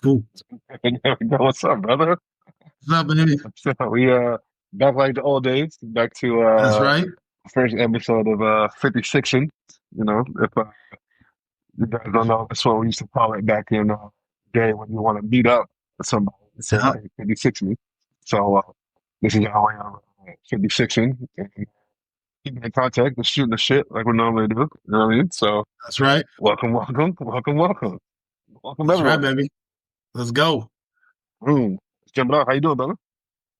Cool. What's up, brother? What's up, baby? So we back like the old days, back to That's right. first episode of 50 Sixin'. You know, if you guys don't know, that's what we used to call it back in day when you want to meet up with somebody. Say, Yeah. hey, 50 Six me. So this is our way of 50 Sixin' and keeping in contact and shooting the shit like we normally do. You know what I mean? So That's right. welcome That's right, everyone. baby. Let's go. Let's jump it off. How you doing, brother?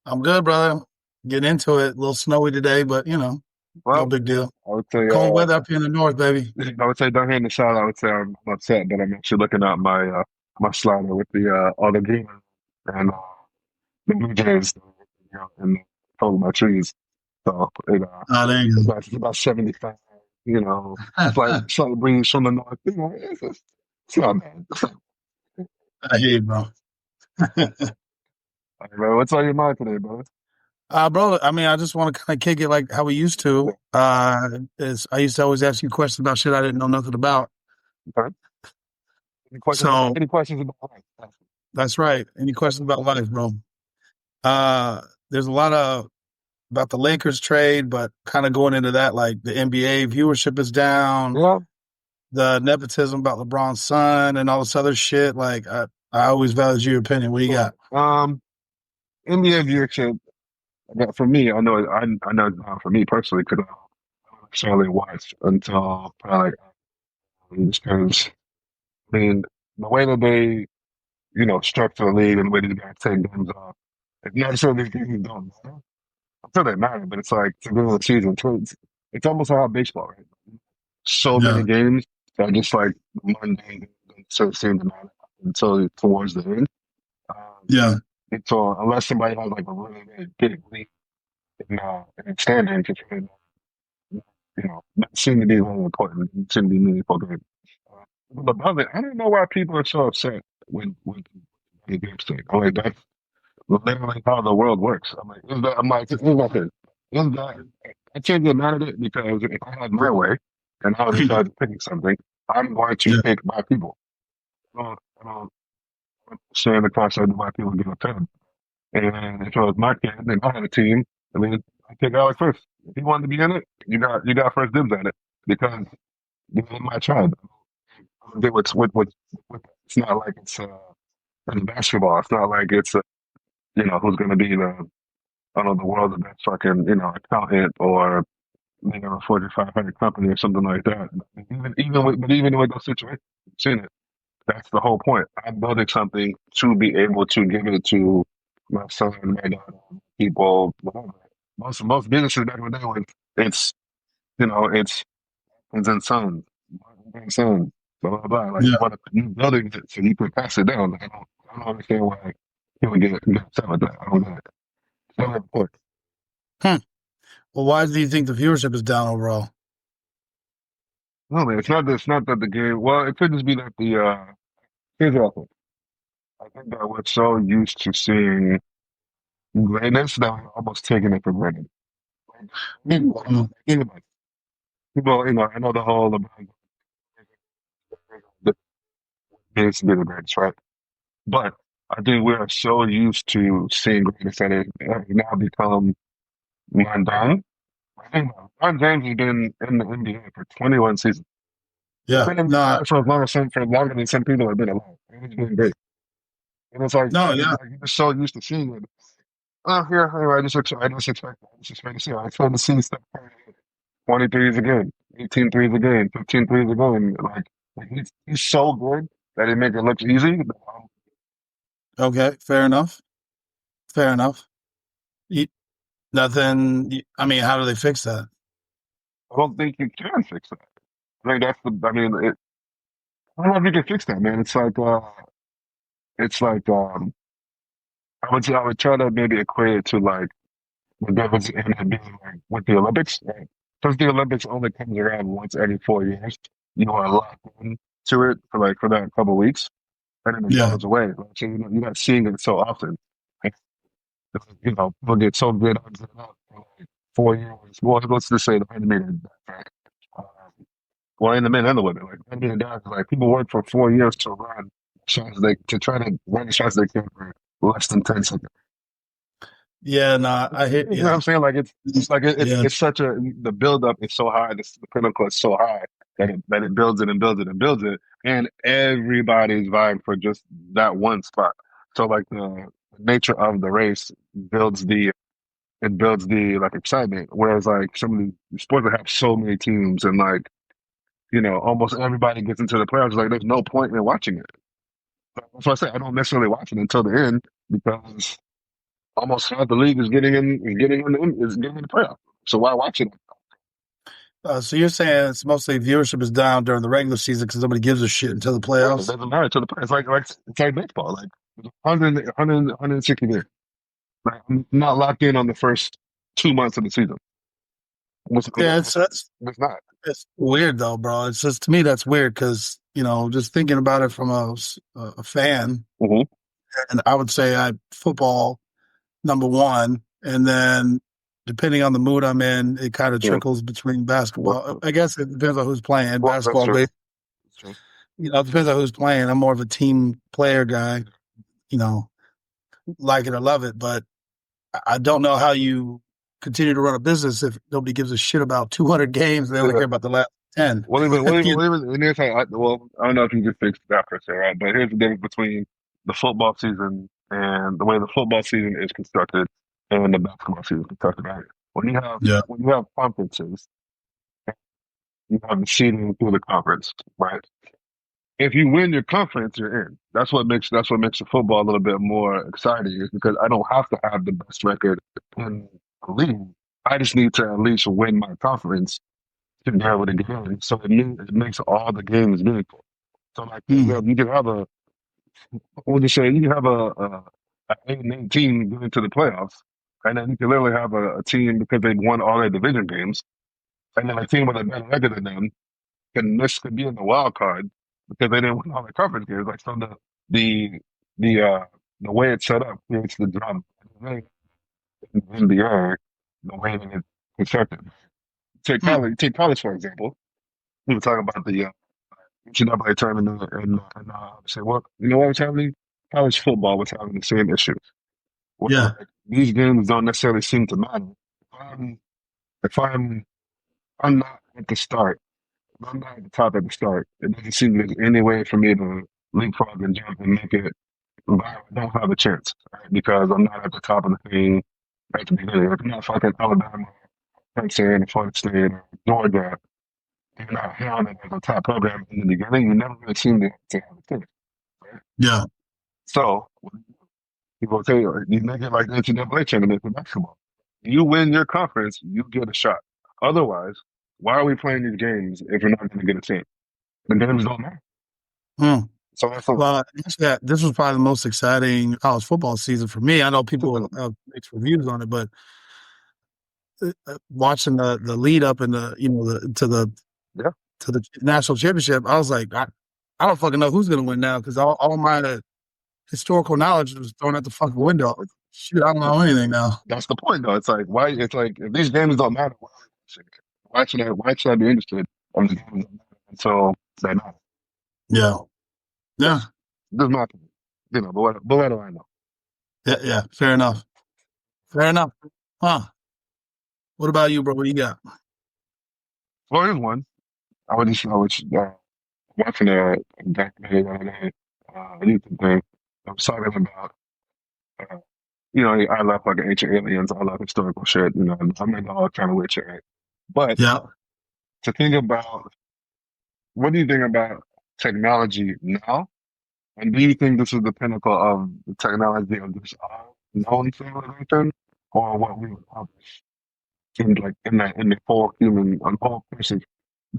I'm good, brother. Getting into it. A little snowy today, but no Well, big deal. I would say Cold weather up here in the north, baby. I would say down here in the south, I would say I'm upset that I'm actually looking at my slider with the all the green and the Blue Jays, and all my trees. So Oh, there you it's about 75. go. Slight breeze from the north. It's not bad. I hear you, bro. All right, man, what's on your mind today, brother? Bro, I mean, I just want to kind of kick it like how we used to. Is I used to always ask you questions about shit I didn't know nothing about. Okay. Any questions? So Any questions about life? that's right. Any questions about life, bro? There's a lot of about the Lakers trade, but kind of going into that, like the NBA viewership is down, Yeah. the nepotism about LeBron's son, and all this other shit. Like, I always valued your opinion. What do you got? NBA viewership. For me, I know for me personally, because I don't necessarily watch until probably just because I mean the way that they structure the league and the way that they take games off, it's not sure these games don't matter. I'm sure they matter, but it's like to go the season. So it's almost like how baseball, right? So many Yeah, games that are just like mundane so seem to matter until towards the end. Um, yeah, and so unless somebody has like a really, really big league in standing to try that seem to be really important. It shouldn't be meaningful games. But brother, I don't know why people are so upset with the games thing. I'm like, that's literally how the world works. I'm like, it's nothing. Is that, I can't get mad at it because if I had my way and I was in charge of picking something, I'm going to yeah. pick my people. I don't understand the concept of why people get upset. And if it was my kid and I had a team, I mean, I pick Alex first. If he wanted to be in it, you got first dibs at it because you're in my tribe. With it's not like it's basketball. It's not like it's who's going to be the I don't know the world's best fucking accountant or a Fortune 500 company or something like that. Even with those situations, you've seen it. That's the whole point. I'm building something to be able to give it to my son, my daughter, people, whatever. Most businesses back in the day when it's it's in sons, son, blah blah blah. Like Yeah. you building it so you can pass it down. Like, I don't understand why people get upset with that. I don't get it. It's not important. Hmm. Well, why do you think the viewership is down overall? No man, it's not that the game. Well, it could just be that the here's what I think. I think that we're so used to seeing greatness that we're almost taking it for granted. People, Mm, anybody, people, I know the whole about the needs to be the greatest, right? But I think we are so used to seeing greatness that it has now become mundane. I think LeBron James has been in the NBA for 21 seasons. He's yeah. been in the No. NBA for longer than some people have been alive. And he's been great. And it's like, No. Yeah. you're just so used to seeing it. Oh, yeah, anyway, I just expect to see. I expect to see Steph Curry hit 20 threes a game, 18 threes a game, 15 threes a game. Like he's so good that it makes it look easy. Okay. Fair enough. Fair enough. You, nothing. I mean, how do they fix that? I don't think you can fix that. I don't know if you can fix that, man. It's like I would try to maybe equate it to like the difference in it being like with the Olympics. Right? Because the Olympics only comes around once every 4 years. You are locked into it for that couple of weeks, and then it Yeah. goes away. Like, so you're not seeing it so often. Like, people get so good at it for like 4 years. Well, let's just say the animated. Uh, well, in the men and the women, like animated dogs, like people work for 4 years to run. shots they to try to run the shots they can for less than 10 seconds. Yeah, no, I hit. You know what Yeah, I'm saying? Like it's like yeah. it's such a the build up is so high, the pinnacle is so high that it builds it and builds it and builds it, and everybody's vying for just that one spot. So like the nature of the race builds the it builds the like excitement. Whereas like some of the sports that have so many teams and like almost everybody gets into the playoffs, like there's no point in watching it. That's why I say I don't necessarily watch it until the end because almost half the league is getting in the playoff. So why watch it? So you're saying it's mostly viewership is down during the regular season because nobody gives a shit until the Right, it playoffs. doesn't matter to the playoffs. It's like baseball, like 160 games. Like, I'm not locked in on the first 2 months of the season. Yeah, It's not. it's weird though, bro. It's just to me that's weird because just thinking about it from a fan, Hmm. and I would say I football number one, and then depending on the mood I'm in, it kind of Yeah. trickles between Well, basketball. I guess it depends on who's playing that's basketball. true. But That's true. it depends on who's playing. I'm more of a team player guy. You know, like it or love it, but I don't know how you continue to run a business if nobody gives a shit about 200 games and they only Yeah. care about the last 10. And here's how I don't know if you just fixed that per se, right? But here's the difference between the football season and the way the football season is constructed and the basketball season is constructed, right? Yeah. When you have conferences, you have the seeding through the conference, right? If you win your conference, you're in. That's what makes the football a little bit more exciting is because I don't have to have the best record in the league. I just need to at least win my conference to be able to get in. So it makes all the games meaningful. So like for Mm. example, you can have a what would you say, you can have a 8-8 team get into the playoffs, and then you can literally have a team because they won all their division games, and then a team with a better record than them could be in the wild card because they didn't win all their conference games. Like so the the uh the way it's set up creates the drama. In the NBA, the way that it's constructed. Mm. Take college for example. We were talking about the NCAA tournament and say, well, you know what was happening? College football was having the same issues. Where Yeah. like these games don't necessarily seem to matter. If I'm not at the start, if I'm not at the top at the start, it doesn't seem there's any way for me to leapfrog and jump and make it viral. I don't have a chance, right? Because I'm not at the top of the thing at the beginning. Like I'm not fucking Alabama, Clemson, Florida State, or Georgia. You're not heralded as a top program in the beginning. You never really seem to have a chance. Right? Yeah. So people tell you, you make it like the NCAA tournament for basketball. You win your conference, you get a shot. Otherwise, why are we playing these games if we're not going to get a chance? The games don't matter. Mm. So that's a, Well, this was probably the most exciting college football season for me. I know people have mixed reviews on it, but watching the lead up and yeah, to the national championship, I was like, I don't fucking know who's going to win now because all my historical knowledge was thrown out the fucking window. Shoot, I don't know anything now. that's the point though. It's like why? It's like if these games don't matter, why should I be interested in the games that matter until they matter? Yeah. Yeah. That's my opinion. But what do I know? Yeah. Yeah. Fair enough. Fair enough. Huh. What about you, bro? What do you got? Well, here's one. I was watching a documentary the other day, a YouTube thing. I was talking about, uh, I love like ancient aliens. I love historical shit. I'm into all kind of weird shit. Right? But Yeah. to think about, what do you think about technology now? And do you think this is the pinnacle of the technology of this known civilization, or what we would accomplish in the whole person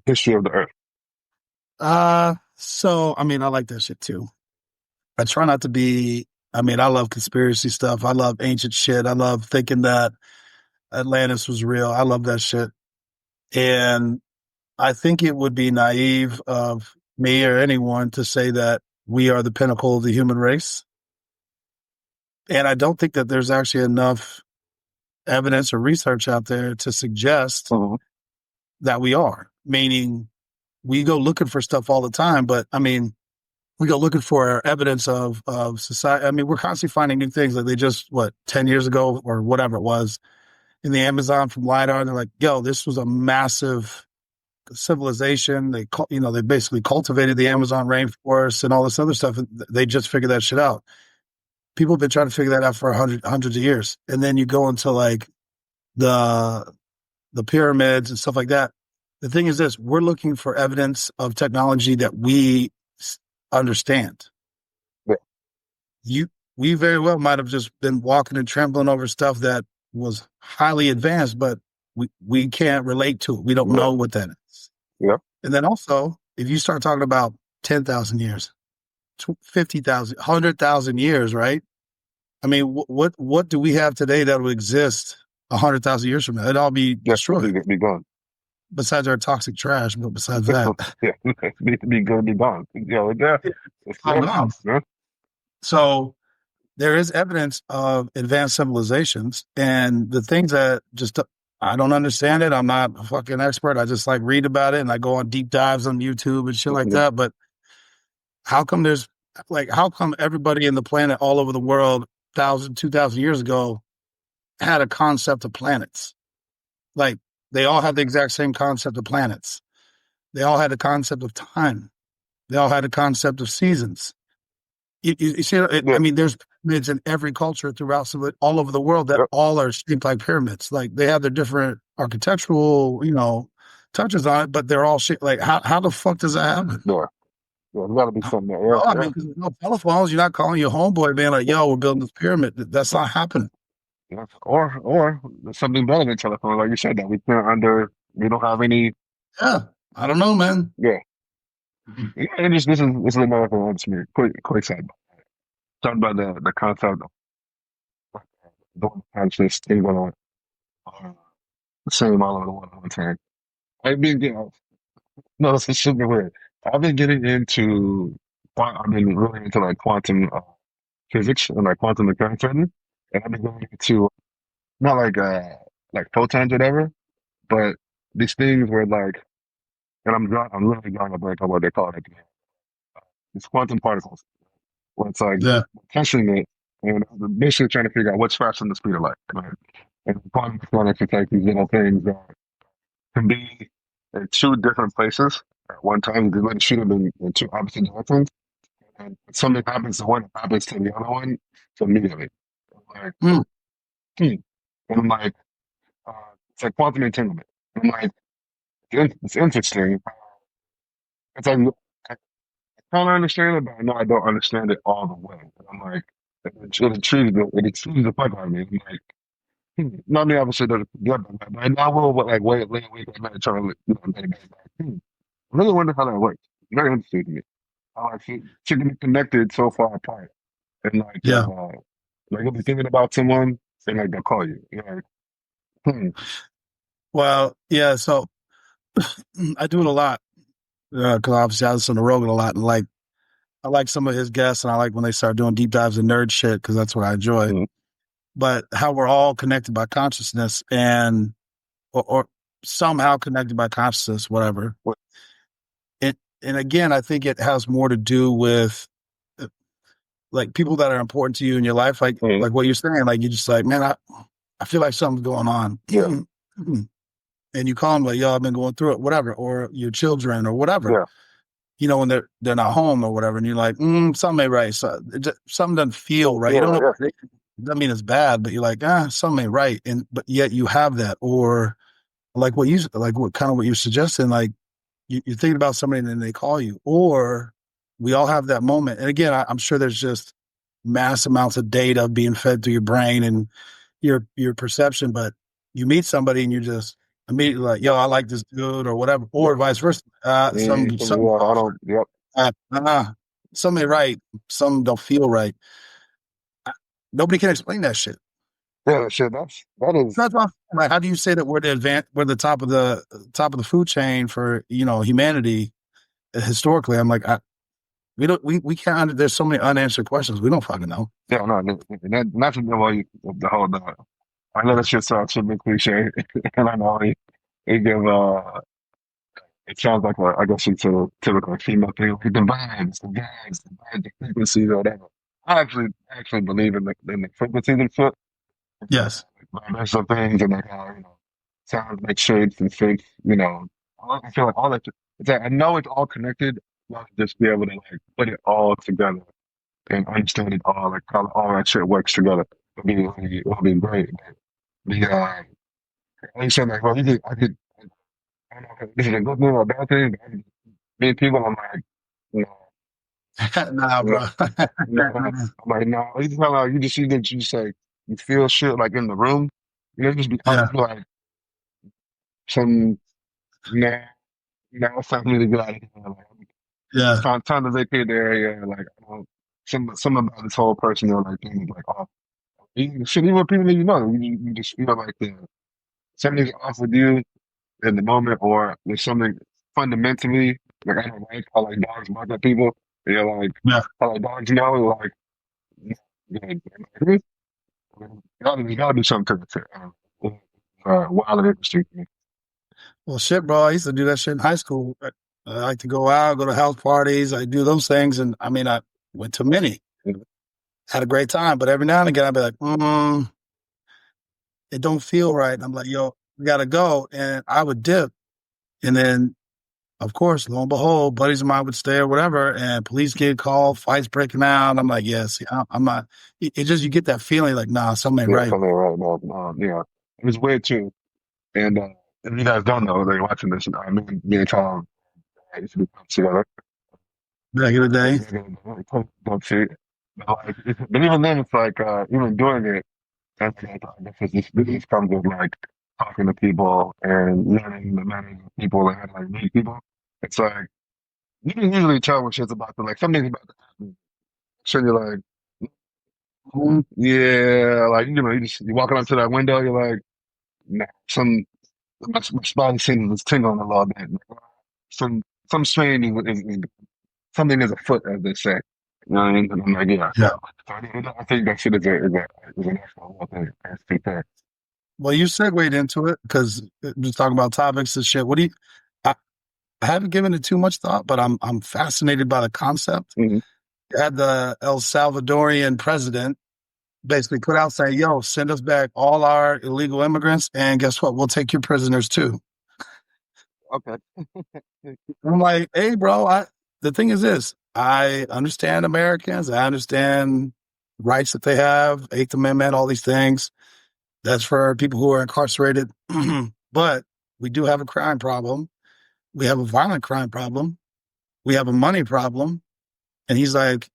history of the earth? So I mean, I like that shit too. I try not to be. I mean, I love conspiracy stuff. I love ancient shit. I love thinking that Atlantis was real. I love that shit. And I think it would be naive of me or anyone to say that we are the pinnacle of the human race. And I don't think that there's actually enough evidence or research out there to suggest Mhm. that we are, meaning we go looking for stuff all the time. But I mean, we go looking for evidence of society. I mean, we're constantly finding new things. Like they just, what, 10 years ago or whatever it was, in the Amazon from LiDAR, they're like, yo, this was a massive civilization. They basically cultivated the Amazon rainforest and all this other stuff. And they just figured that shit out. People have been trying to figure that out for hundreds of years. And then you go into like the pyramids and stuff like that. The thing is this: we're looking for evidence of technology that we understand. Yeah. We very well might have just been walking and trembling over stuff that was highly advanced, but we can't relate to it. We don't know what that is. Yeah. And then also, if you start talking about 10,000 years, 50,000, 100,000 years, right? I mean, what do we have today that will exist 100,000 years from now? It'd all be destroyed. Be gone. Besides our toxic trash, but besides that, yeah, be gone. It's gone. Yeah. So there is evidence of advanced civilizations, and the things that just I don't understand it. I'm not a fucking expert. I just like read about it, and I go on deep dives on YouTube and shit like that. But how come everybody in the planet all over the world 1,000, 2,000 years ago had a concept of planets? Like they all had the exact same concept of planets. They all had a concept of time. They all had a concept of seasons. You see, I mean, there's pyramids in every culture throughout all over the world that all are shaped like pyramids. Like they have their different architectural, touches on it, but they're all shaped. Like how the fuck does that happen? Yeah, there's got to be something there. Well, I mean, because there's no telephones. You're not calling your homeboy being like, "Yo, we're building this pyramid." That's not happening. Yeah. Or something better than telephone, like you said, that we don't have any. Yeah, I don't know, man. Yeah. Yeah, and this is another thing that's me. Quick side. Talking about the concept of the conscious thing going on, same all over the world all the time. I've been getting no, this is super weird. I've been getting into I've been really into like quantum physics and like quantum mechanics right now. And I've been going into not like photons or whatever, but these things where like, and I'm literally drawing a blank on what they call it. It's quantum particles. Where it's like Yeah. testing it and basically trying to figure out what's faster than the speed of light. Right? And quantum mechanics is like these little things that can be in two different places at one time. They let you shoot them in two opposite directions. And if something happens to one, it happens to the other one immediately. I'm like, hmm. And I'm like, uh, it's like quantum entanglement. And I'm like, it's interesting. It's like, I kind of understand it, but I know I don't understand it all the way. And I'm like, it intrigues the fuck out of me. I'm like, not me obviously doesn't get that, but I will like wait at night trying to get it back. I really wonder how that works. Very interesting to me. How like she can be connected so far apart. And Yeah. like you'll be thinking about someone and like they'll call you. You're like, Well, yeah. So I do it a lot because obviously I listen to Rogan a lot, and like I like some of his guests, and I like when they start doing deep dives and nerd shit because that's what I enjoy. But how we're all connected by consciousness or somehow connected by consciousness, whatever. And again, I think it has more to do with like people that are important to you in your life, like what you're saying, like you're just like, man, I feel like something's going on. Yeah. And you call them like, yo, I've been going through it, whatever, or your children or whatever. Yeah. When they're not home or whatever, and you're like, something ain't right. So something doesn't feel right. You don't know. It doesn't mean it's bad, but you're like, something ain't right. But yet you have that, or like what you're suggesting, like you're thinking about somebody and then they call you, or we all have that moment. And again, I'm sure there's just mass amounts of data being fed through your brain and your perception, but you meet somebody and you're just immediately like, yo, I like this dude or whatever, or vice versa. Something right. Some don't feel right. Nobody can explain that shit. Yeah, shit. That is. That's like, how do you say that we're the top of the food chain for humanity historically? I'm like, we can't. There's so many unanswered questions. We don't fucking know. Yeah, no, not to know the whole. I know that shit sounds super cliche, and I know they give it sounds like I guess it's a typical female thing, like the frequencies or whatever. I actually believe in the frequencies and shit. Yes. Vibrational things and like how, sounds like shapes and shapes, I feel like all that, it's like, I know it's all connected, but just be able to like put it all together and understand it all, like how all that shit works together. It'll be great. The, like you said, like, well, I don't know if this is a good thing or a bad thing, but I just meet people, I'm like, you know, Nah, no, bro. no, I'm like, no, you just like, you feel shit like in the room, just be, I Yeah. feel like some, nah, it's time for me to get out of here. Like, it's Yeah. time to vacate the area. Like, I don't, some about this whole personal like thing is like off. Even with people that you just feel like something's off with you in the moment, or there's something fundamentally like I don't like how like dogs bark at people. You're like Yeah. how like dogs yell like you gotta do something to it. Wild and interesting. Well, shit, bro. I used to do that shit in high school. I like to go out, go to house parties. I do those things, and I mean, I went to many, had a great time. But every now and again, I'd be like, it don't feel right. And I'm like, yo, we gotta go, and I would dip, and then, of course, lo and behold, buddies of mine would stay or whatever, and police get called, fights breaking out. I'm like, yes, I'm not. It just you get that feeling like, nah, something ain't Yeah, right. something right now. Yeah, it was weird too. And if you guys don't know, they're watching this. Me and Tom used to be friends together. Back in the day, Don't shoot. But even then, it's like even doing it. That's I guess this comes with like talking to people and learning the manners of people and how to like meet people. It's like you can usually tell when shit's about to like something's about to happen. So you're like, yeah, like you walking up to that window, you're like, nah, my spine seems tingling a little bit. Some some strain is something is afoot, as they say. You know what I mean? And I'm like, yeah. yeah. So I think that shit is an actual thing. I think that. Well, you segued into it because just talking about topics and shit. What do you? I, I haven't given it too much thought, but I'm fascinated by the concept. Mhm. You had the El Salvadorian president basically put out saying, "Yo, send us back all our illegal immigrants, and guess what? We'll take your prisoners too." Okay. I'm like, "Hey, bro, the thing is this: I understand Americans. I understand rights that they have, Eighth Amendment, all these things. That's for people who are incarcerated, but we do have a crime problem. We have a violent crime problem. We have a money problem." And he's like,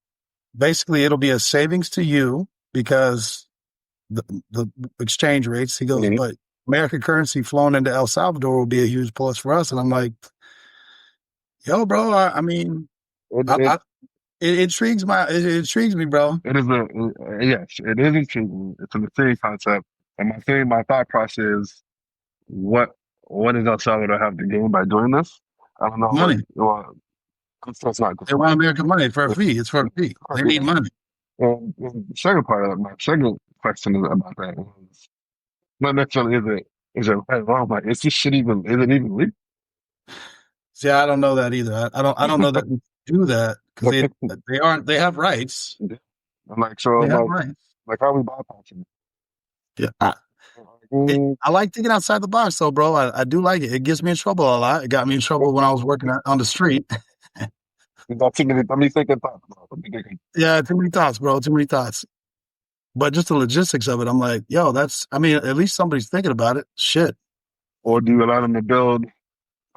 basically, it'll be a savings to you because the exchange rates. He goes, Mhm. but American currency flown into El Salvador will be a huge plus for us. And I'm like, yo, bro, I mean, It, I, it I, it intrigues me, bro. it is yes, it is intriguing. It's an intriguing concept, and my thought process is what what does El Salvador have to gain by doing this? I don't know what. Money. Well, that's not good. They want American money for a It's, fee. It's for a fee. They need money. and the second part of my second question is about that is not necessarily is it right or wrong, but is this shit even is it even legal? See, I don't know that either. I don't know that we do that because they aren't. They have rights. I'm like, so They have like rights. like how are we bypassing it? Yeah. Mm, I like thinking outside the box, though, bro. I do like it. It gets me in trouble a lot. It got me in trouble when I was working on the street. you got too many. Let me think and thought. Let me think. Yeah, too many thoughts, bro. Too many thoughts. But just the logistics of it, I'm like, yo, I mean, at least somebody's thinking about it. Shit. Or do you allow them to build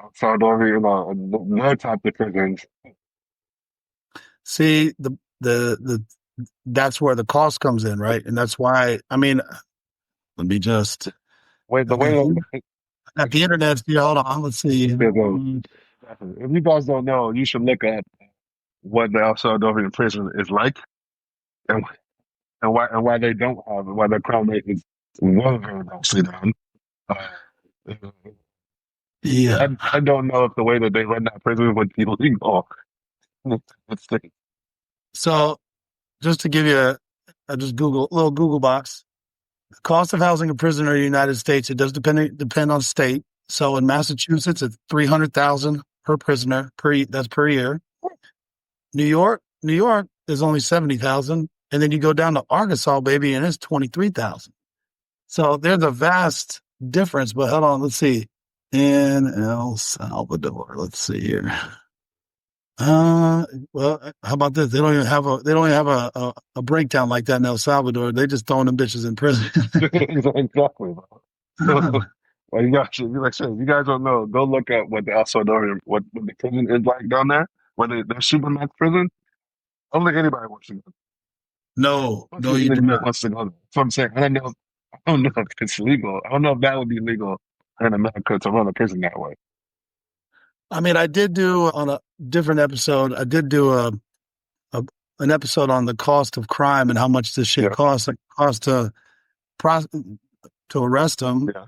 outside over, their type of prisons? See, that's where the cost comes in, right? And that's why, I mean, let me just, Wait, the way if that at the internet, here, hold on, let's see. if you guys don't know, you should look at what the El Salvadorian prison is like and why they don't have it, why their crime rate is very vastly down. Uh, Yeah. I don't know if the way that they run that prison would be legal. It's the, So just to give you a just Google, a little Google box, the cost of housing a prisoner in the United States, it does depend on state. So in Massachusetts, it's 300,000 per prisoner that's per year. New York is only 70,000, and then you go down to Arkansas, baby, and it's 23,000. So there's a vast difference. But hold on, let's see. In El Salvador, let's see here. Well, how about this? They don't even have a breakdown like that in El Salvador. They just throwing them bitches in prison. Exactly, bro. Well, you got you. Like I said, if you guys don't know, go look up what the El Salvador, what the prison is like down there. Whether they're Supermax prison, I don't think anybody wants to go. No, I don't no, think you do anybody not. wants to go there. So I'm saying, I don't know if it's legal. I don't know if that would be legal in America to run a prison that way. I mean, I did do on a different episode. I did do a an episode on the cost of crime and how much this shit Yeah, costs. Like cost pros- to arrest them. yeah.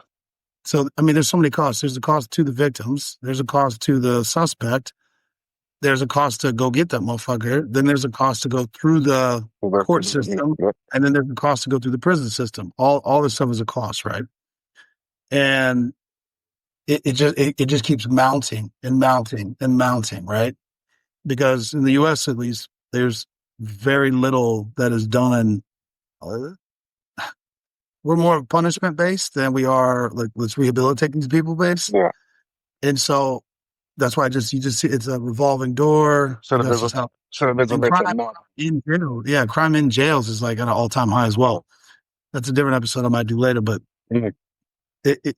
So I mean, there's so many costs. There's a cost to the victims. There's a cost to the suspect. There's a cost to go get that motherfucker. Then there's a cost to go through the court system, Yeah, and then there's a cost to go through the prison system. All this stuff is a cost, right? And it just keeps mounting and mounting and mounting, right? Because in the U.S. at least, there's very little that is done. Uh, we're more punishment based than we are like let's rehabilitate these people based, yeah. and so that's why you just see it's a revolving door. Should have That's been, just how should have been and make crime that not. in jail, yeah, crime in jails is like at an all time high as well. That's a different episode I might do later, but Mm, it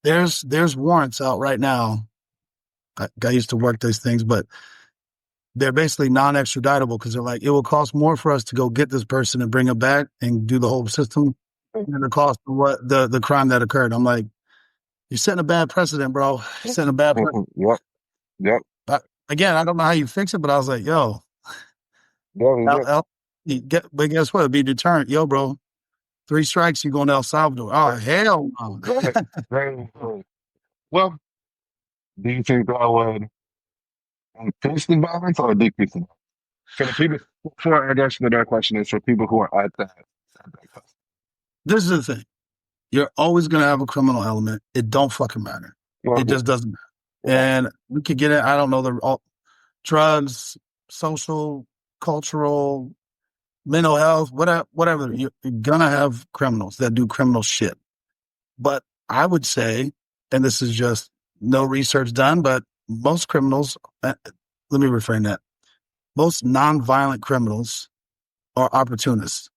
there's warrants out right now. I used to work those things, but they're basically non-extraditable because they're like, it will cost more for us to go get this person and bring him back and do the whole system than the cost of what the crime that occurred. I'm like, you're setting a bad precedent, bro. You're setting a bad precedent. Yep, yep, But again, I don't know how you fix it, but I was like, yo, yep, but guess what? It'd be deterrent. Yo, bro, 3 strikes, you going to El Salvador. Oh, yep. hell no. Right, very good. Well, do you think that would increase the violence or decrease the violence? For the people, for I guess the direct question is for people who are at that cost. This is the thing. You're always going to have a criminal element. It don't fucking matter. Well, It just doesn't matter. yeah, And we could get it. I don't know all, drugs, social, cultural, mental health, whatever. You're gonna have criminals that do criminal shit. But I would say, and this is just no research done, but most criminals. Let me reframe that. Most nonviolent criminals are opportunists.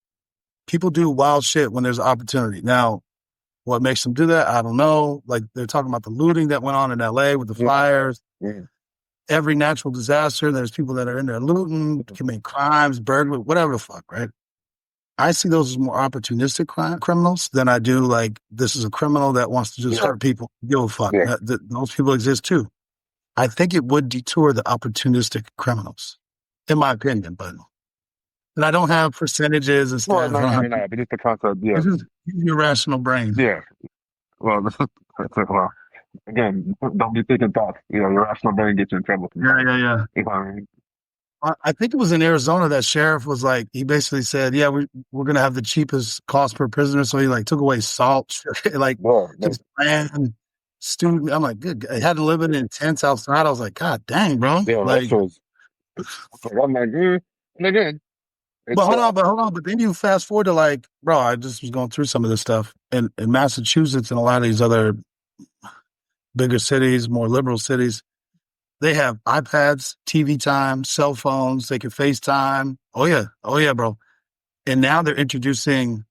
People do wild shit when there's opportunity. Now, what makes them do that? I don't know. Like they're talking about the looting that went on in LA with the yeah, fires. yeah. Every natural disaster, there's people that are in there looting, commit crimes, burglary, whatever the fuck, right? I see those as more opportunistic criminals than I do like this is a criminal that wants to just Yeah, hurt people. Give a fuck. yeah. Those people exist too. I think it would detour the opportunistic criminals, in my opinion. But and I don't have percentages and Well, stats. I no, don't no, have, no, no. But just the concept, yeah, this is your rational brain. yeah. Well, well, again, don't be thinking thoughts. You know, your rational brain gets you in trouble Yeah, sometimes. yeah, yeah. You know what I mean? I think it was in Arizona that sheriff was like, he basically said, yeah, we're going to have the cheapest cost per prisoner. So he like took away salt, like Yeah, his plan, student. I'm like, good. I had to live in tents outside. I was like, God dang, bro. yeah. That Like, was. I'm like, and again, but it's hold on. But then you fast forward to like, bro, I just was going through some of this stuff in Massachusetts and a lot of these other bigger cities, more liberal cities. They have iPads, TV time, cell phones. They can FaceTime. Oh yeah. Oh yeah, bro. And now they're introducing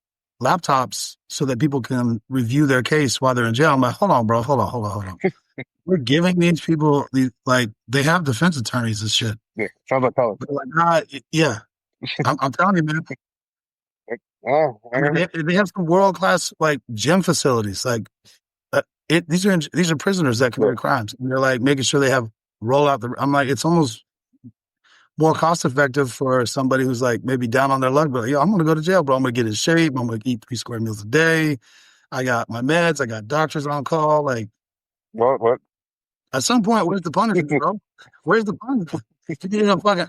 laptops so that people can review their case while they're in jail. I'm like, hold on, bro. Hold on. We're giving these people these like they have defense attorneys and shit. yeah. Sounds like college. But like, yeah. I'm telling you, man. Oh, I I mean, don't know. they have some world class like gym facilities. Like, these are prisoners that Yeah. commit crimes. And they're like making sure they have roll out the. I'm like, it's almost more cost effective for somebody who's like maybe down on their luck, but I'm going to go to jail, bro. I'm going to get in shape. I'm going to eat 3 square meals a day. I got my meds. I got doctors on call. Like What? at some point, where's the punishment, bro? Where's the punishment? You know, fucking,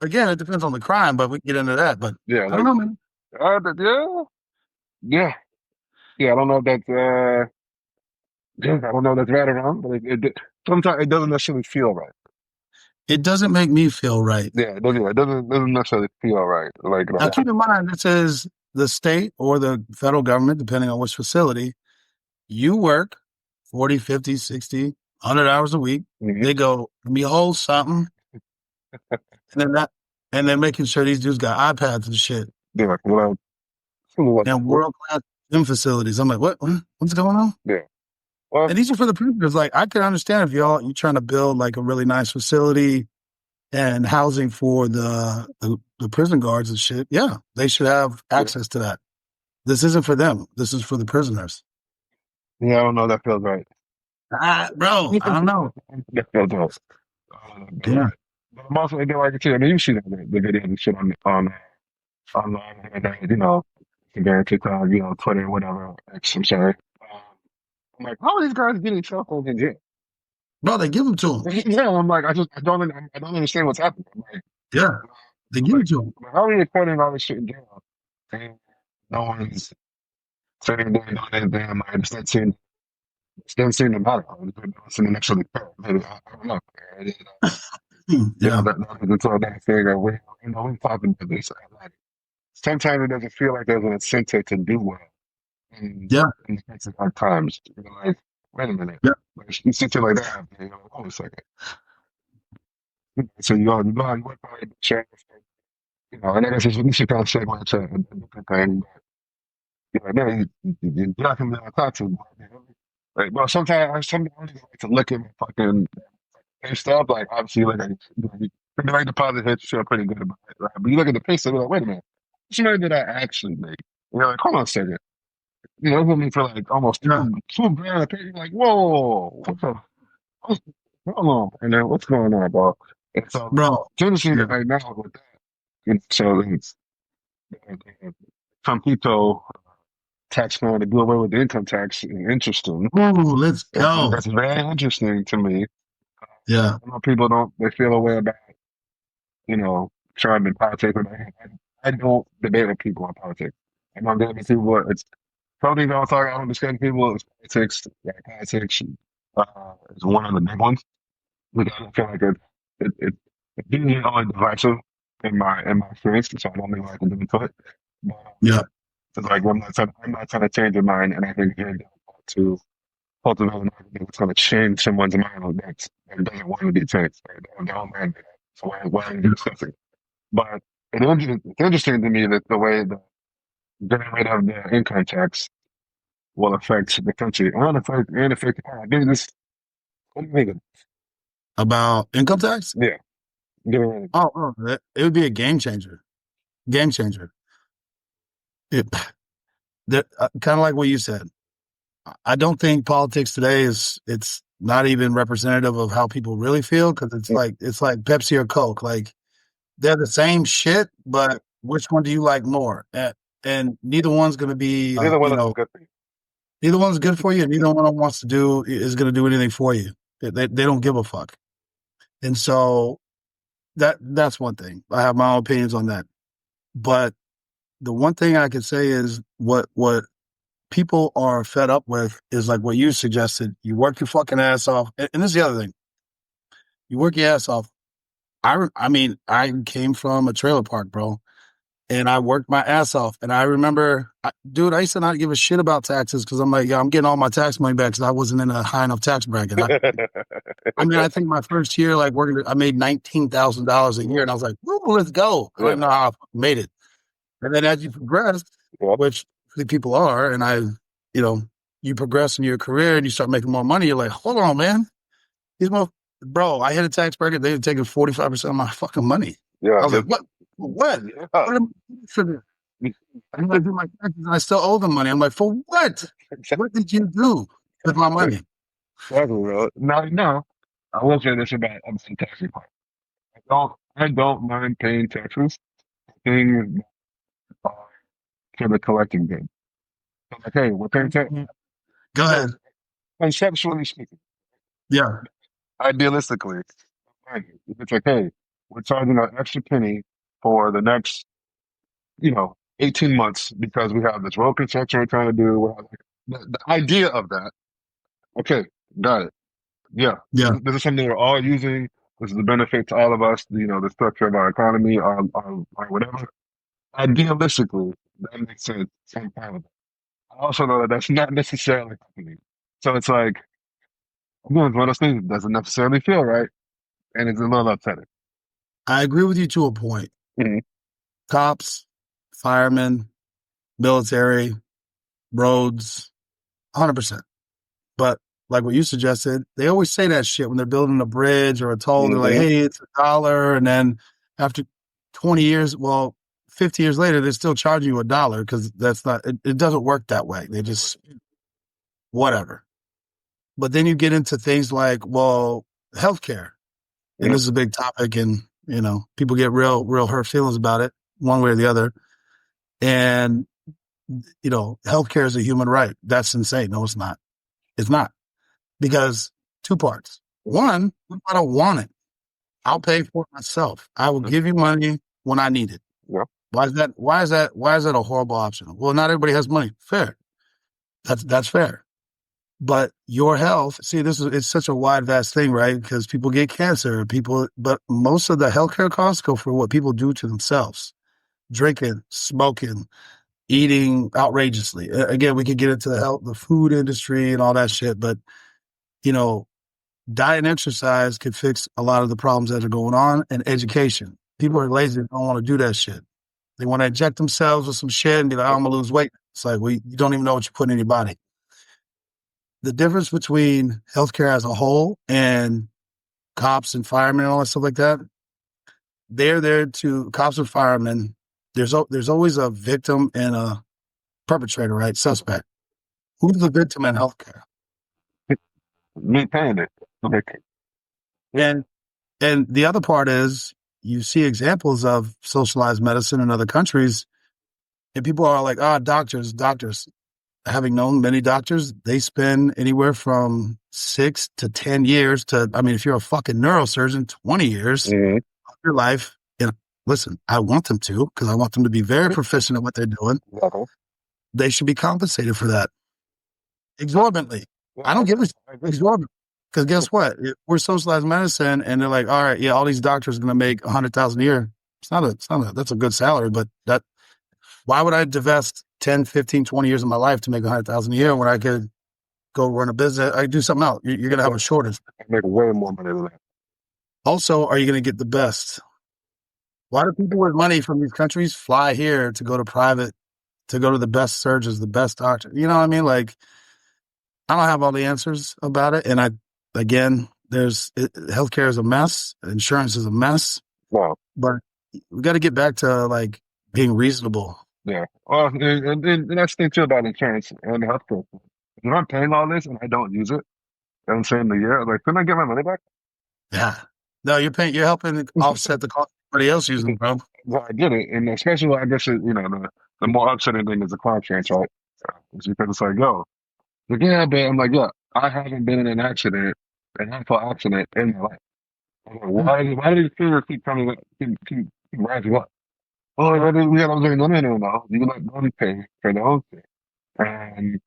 again, it depends on the crime, but we get into that. But Yeah, I don't like, know, man. yeah, yeah, yeah. I don't know if that's Yeah, I don't know if that's right or wrong, but sometimes it doesn't necessarily feel right. It doesn't make me feel right. Yeah, it doesn't necessarily feel right. Now, keep in mind, this is the state or the federal government, depending on which facility. You work 40, 50, 60, 100 hours a week. mhm. They go, "Let me hold something." And then that, and then making sure these dudes got iPads and shit Yeah, well, and world class gym facilities. I'm like, what's going on? yeah, well, And these are for the prisoners. Like, I can understand if you trying to build like a really nice facility and housing for the prison guards and shit. Yeah, they should have yeah, access to that. This isn't for them. This is for the prisoners. yeah, I don't know if that feels right. Bro, I don't know. That feels right. But Yeah. I'm also again, like I said, I mean, you see the videos and shit on online, and again, TikTok, Twitter, whatever. X, I'm sorry. I'm like, how are these guys getting cell phones in jail? Bro, they give them to them. Yeah, I'm like, I don't understand what's happening. Yeah. They I'm give like, it to them. how are you recording all this shit in jail? And no one's saying they're doing anything. I'm like, it doesn't seem to matter. It doesn't actually care. Maybe, I don't know. It, Yeah. that is until that figure. We talking about this. Like, sometimes it doesn't feel like there's an incentive to do well Yeah. in the hard times. You're like, wait a minute. Yeah. Like, you see shit like that happen, you're like, hold a second. So you work on it, check, and I guess you should kind of segue into a different thing. But, man, you're not going to be able to talk to him. Like, well, sometimes I just like to look at my fucking pay stub. Like, obviously, you look at like deposit hits, you feel pretty good about it, right? But you look at the pay stub, you're like, wait a minute, how much money did I actually make? You're like, hold on a second. It put me for like almost Yeah. two grand a pay. You're like, whoa, what's, hold on, and then what's going on, bro? And so, Bro. it's interesting Yeah. right now with that. So, some people tax plan to do away with the income tax is interesting. Oh, let's go. That's very interesting to me. Yeah. I know people don't, they feel a way about, trying to politics. But I don't debate with people on politics. I don't debate with people. It's something I don't discuss people. It's politics. Yeah, politics is one of the big ones. Because I feel like it's usually only divisive in my experience, so I don't really like to do into it. But Yeah. it's like I'm not trying to change your mind, and I think you're difficult to cultivate an argument that's going to change someone's mind that doesn't want to be changed. Right? They don't mind that. So why are you discussing? But it's interesting to me that the way the getting rid of the income tax will affect the country and affect the economy. I think this. What do you think of About income tax? Yeah, getting rid of It would be a game changer. Game changer. It, kind of like what you said. I don't think politics today it's not even representative of how people really feel because it. it's like Pepsi or Coke. Like they're the same shit, but which one do you like more? And neither one's going to be, Neither one of them is good for you. neither one's good for you. And neither one of them wants to do is going to do anything for you. They don't give a fuck. And so that's one thing. I have my own opinions on that. But the one thing I can say is what people are fed up with is like what you suggested. You work your fucking ass off, and this is the other thing. You work your ass off. I mean, I came from a trailer park, bro, and I worked my ass off. And I remember, dude, I used to not give a shit about taxes because I'm like, yeah, I'm getting all my tax money back because I wasn't in a high enough tax bracket. I mean, I think my first year, like working, I made $19,000 a year, and I was like, "Woo, let's go!" I don't Yeah, even know how I made it. And then as you progress, yeah, which the people are, and you progress in your career and you start making more money, you're like, hold on, man. These mo bro, I hit a tax bracket, they've taken 45% of my fucking money. yeah, I was like, what? What? yeah. What am I for this? I gotta do my taxes and I still owe them money. I'm like, for what? What did you do with my money? Exactly, bro. Now, I will say this about the tax reform. I don't mind paying taxes. Things are for the collecting good. So like, hey, we're paying tax. Go ahead. Conceptually speaking, Yeah. idealistically, right, if it's like, hey, we're charging an extra penny for the next, 18 months because we have this road construction we're trying to do. The idea of that Okay, got it. Yeah, Yeah, this is something we're all using. This is a benefit to all of us. The structure of our economy, our whatever. Idealistically, that makes sense. Some kind of. I also know that that's not necessarily happening. So it's like, again, it's one of those things that doesn't necessarily feel right, and it's a little upsetting. I agree with you to a point. Mhm. Cops, firemen, military, roads, 100%. But like what you suggested, they always say that shit when they're building a bridge or a toll. They're like, Mhm. hey, it's $1. And then after 20 years, well, 50 years later, they're still charging you $1 because that's not, it doesn't work that way. They just, whatever. But then you get into things like, well, healthcare. And Yep. this is a big topic and, people get real hurt feelings about it one way or the other. And, healthcare is a human right. That's insane. No, it's not. It's not because two parts. One, if I don't want it, I'll pay for it myself. I will give you money when I need it. Yep. Why is that? Why is that? Why is that a horrible option? Well, not everybody has money. Fair. That's fair. But your health, see, it's such a wide, vast thing, right? Because people get cancer, but most of the healthcare costs go for what people do to themselves: drinking, smoking, eating outrageously. Again, we could get into the food industry and all that shit, but you know, diet and exercise could fix a lot of the problems that are going on, and education. People are lazy and don't want to do that shit. They want to inject themselves with some shit and be like, oh, I'm gonna lose weight. It's like you don't even know what you put in your body. The difference between healthcare as a whole and cops and firemen and all that stuff like that, they're there to cops and firemen. There's always a victim and a perpetrator, right? Suspect. Who's the victim in healthcare? Me paying it. Okay. And and the other part is you see examples of socialized medicine in other countries, and people are like, doctors. Having known many doctors, they spend anywhere from 6 to 10 years to, I mean, if you're a fucking neurosurgeon, 20 years Mhm. of your life. And listen, I want them to, because I want them to be very proficient at what they're doing. Exactly. They should be compensated for that exorbitantly. Yeah, I don't give a shit. I agree. Exorbitant. Because guess what? We're socialized medicine, and they're like, all right, yeah, all these doctors are going to make 100,000 a year. That's a good salary, but why would I divest 10, 15, 20 years of my life to make 100,000 a year when I could go run a business? I do something else. You're going to have a shortage. I make way more money than that. Also, are you going to get the best? Why do people with money from these countries fly here to go to private, to go to the best surgeons, the best doctor? You know what I mean? Like, I don't have all the answers about it. And again, healthcare is a mess. Insurance is a mess, Wow. but we got to get back to like being reasonable. Yeah. Well, and that's the thing too about insurance and healthcare. If I'm paying all this and I don't use it, I'm saying the year, like, couldn't I get my money back? Yeah. No, you're helping offset the cost of everybody else using, bro. Well, I get it, and especially, I guess, the more upsetting thing is the car insurance, right? It's because it's like, yo, like, yeah, but I'm like, yeah, I haven't been in an accident, an actual accident in my life. I'm like, why do these figures keep coming up, keep rising up? Oh, we got, I was like, no. You let them pay for the whole thing. And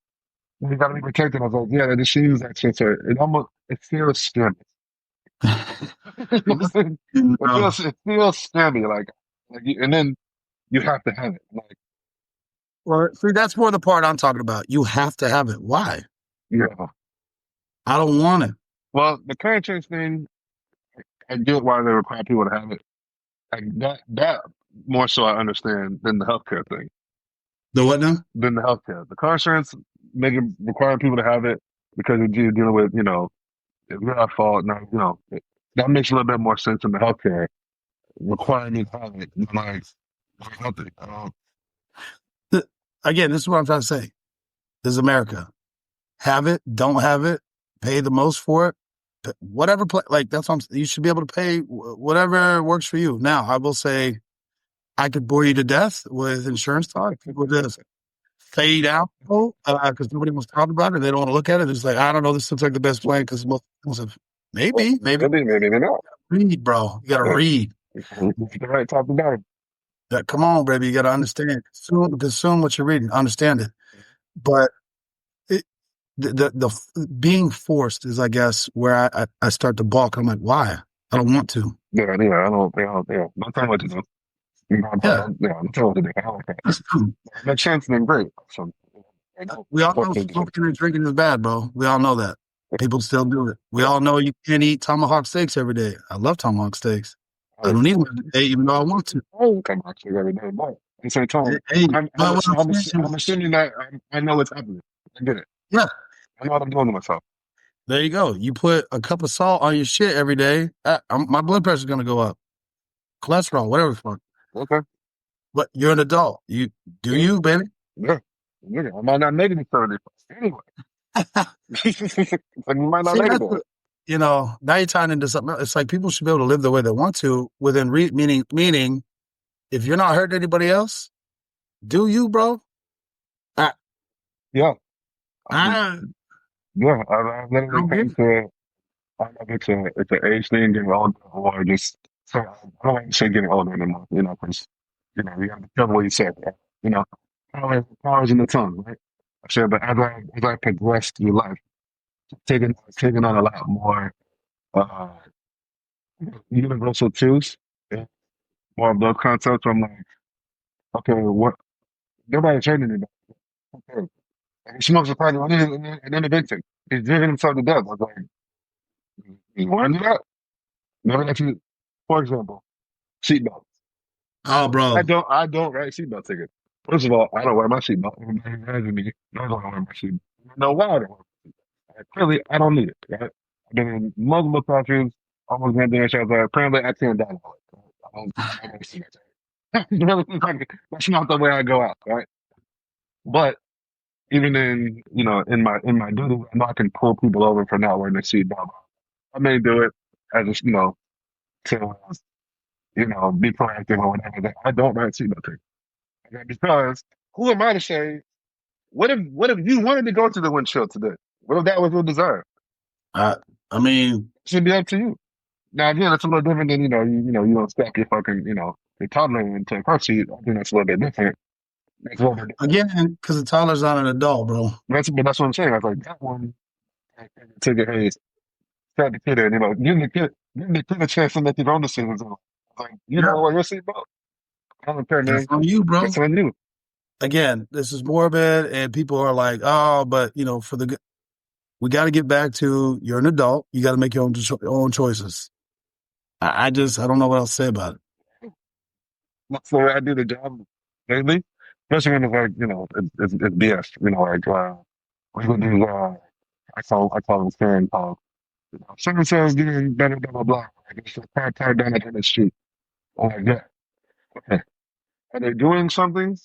you got to be protected. I was like, yeah, this seems actually, so it feels scammy. No. It feels scammy, and then you have to have it. Like, Well, see, that's more the part I'm talking about. You have to have it. Why? yeah. I don't want it. Well, the car insurance thing, I get why they require people to have it. Like that more so I understand than the healthcare thing. The what now? Than the healthcare. The car insurance making requiring people to have it because you're dealing with, if you're at fault, now, that makes a little bit more sense in the healthcare requiring you to have it. Like, healthy. Again, this is what I'm trying to say. This is America. Have it, don't have it, pay the most for it. Whatever, like that's what you should be able to pay whatever works for you. Now, I will say, I could bore you to death with insurance talk. People just fade out because nobody wants to talk about it. They don't want to look at it. It's like, I don't know. This looks like the best plan because most of maybe, Maybe not. read, bro. You got to read. The right talk about it. Come on, baby. You got to understand. Consume what you're reading. Understand it. But the being forced is, I guess, where I start to balk. I'm like, why? I don't want to. Yeah, yeah, I don't, yeah. Don't tell me what to do. Yeah, Don't tell me what to do. I don't like that. that's true. That chance then great. So, I don't, We all know definitely do it. smoking and drinking is bad, bro. We all know that. People still do it. We Yeah, all know you can't eat tomahawk steaks every day. I love tomahawk steaks. I I, don't eat them every day, even though I want to. I come back to you every day, but at the same time, Hey, but what I'm I'm saying, assuming that I know what's happening. I get it. yeah, I know what I'm doing to myself. there you go. You put a cup of salt on your shit every day. My blood pressure's gonna go up. Cholesterol, whatever the fuck. Okay. But you're an adult. You do Yeah. you, baby. Yeah. Yeah. I might not make it to 30. Anyway. It's like you might not See, make it that's there. now you're tying into something else. It's like people should be able to live the way they want to within meaning if you're not hurting anybody else, do you, bro? I Yeah. Um, I, yeah. I I literally don't get came it. to, I don't know if it's an age thing, getting older, or just, so I don't like to say getting older anymore, because, you got to be careful what you say, right? You know, power's in the tongue, right? I said, but as I progressed through life, taking on a lot more, uh, universal truths, and more of those concepts. I'm like, okay, what, nobody's hurting anybody. Okay. And he smokes a part of an intervention. He's driving himself to death. I was like, you want to do that? Never actually, for example, seatbelts. Oh, bro. I don't write seatbelt tickets. First of all, I don't wear my seatbelt. Everybody imagine me. No, I don't wear my seatbelt. No, why I don't wear my seatbelt. Clearly, I don't need it. Right? I've been in multiple countries, almost been there. So apparently, I can't die. I don't see that. That's not the way I go out, right? But even in my duty, I know I can pull people over for not wearing a seatbelt. I may do it as a, to be proactive or whatever. That I don't write seatbelt tickets. Okay, because who am I to say? What if you wanted to go to the windshield today? What if that was your desire? I I mean, It should be up to you. Now again, it's a little different than you don't strap your fucking your toddler into a car seat. I think that's a little bit different. That's a little bit different. again, because the toddler's not an adult, bro. But that's what I'm saying. I was like that one. I take it, hey, strap the kid in. Give the kid a chance to make his own decisions. I was like, you Yeah, don't wear your seatbelt. I don't care, that's man. on you, That's bro. on you. Again, this is morbid, and people are like, "Oh, but for the good, we got to get back to you're an adult. You got to make your own choices." I don't know what else to say about it. That's the way I do the job lately. Especially when it's like, it's BS. Like we would do I call them steering calls. So and so is doing better, blah blah blah. Like it's a car down at the street. I'm like, yeah. Okay. Are they doing something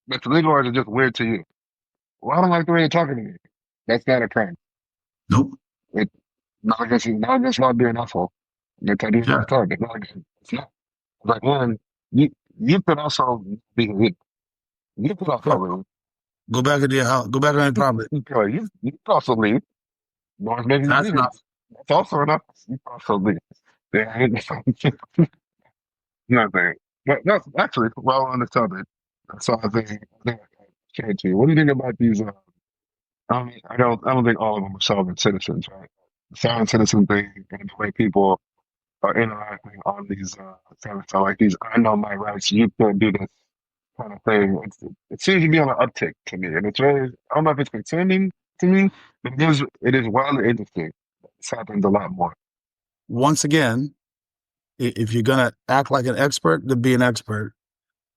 that's illegal or is it just weird to you? Well, I don't like the way you're talking to me. That's not a crime. Nope. It not against not being an asshole. It's I do Yeah. not talk. It's not against it's not. It's like, man, you could also be illegal. You could also Go, leave. go back into your house. Go back on your property. You could also leave. Noise maybe you That's leave. enough. That's also enough. You could also leave. Yeah, nothing. But that's actually while on the topic. So I think I shared to you. What do you think about these? I don't think all of them are sovereign citizens, right? The sovereign citizen thing and the way people are interacting on these services, like these I know my rights, you can't do this kind of thing. It seems to be on an uptick to me, and it's really I don't know if it's concerning to me, but it is wildly interesting. This happens a lot more. Once again, if you're gonna act like an expert, then be an expert.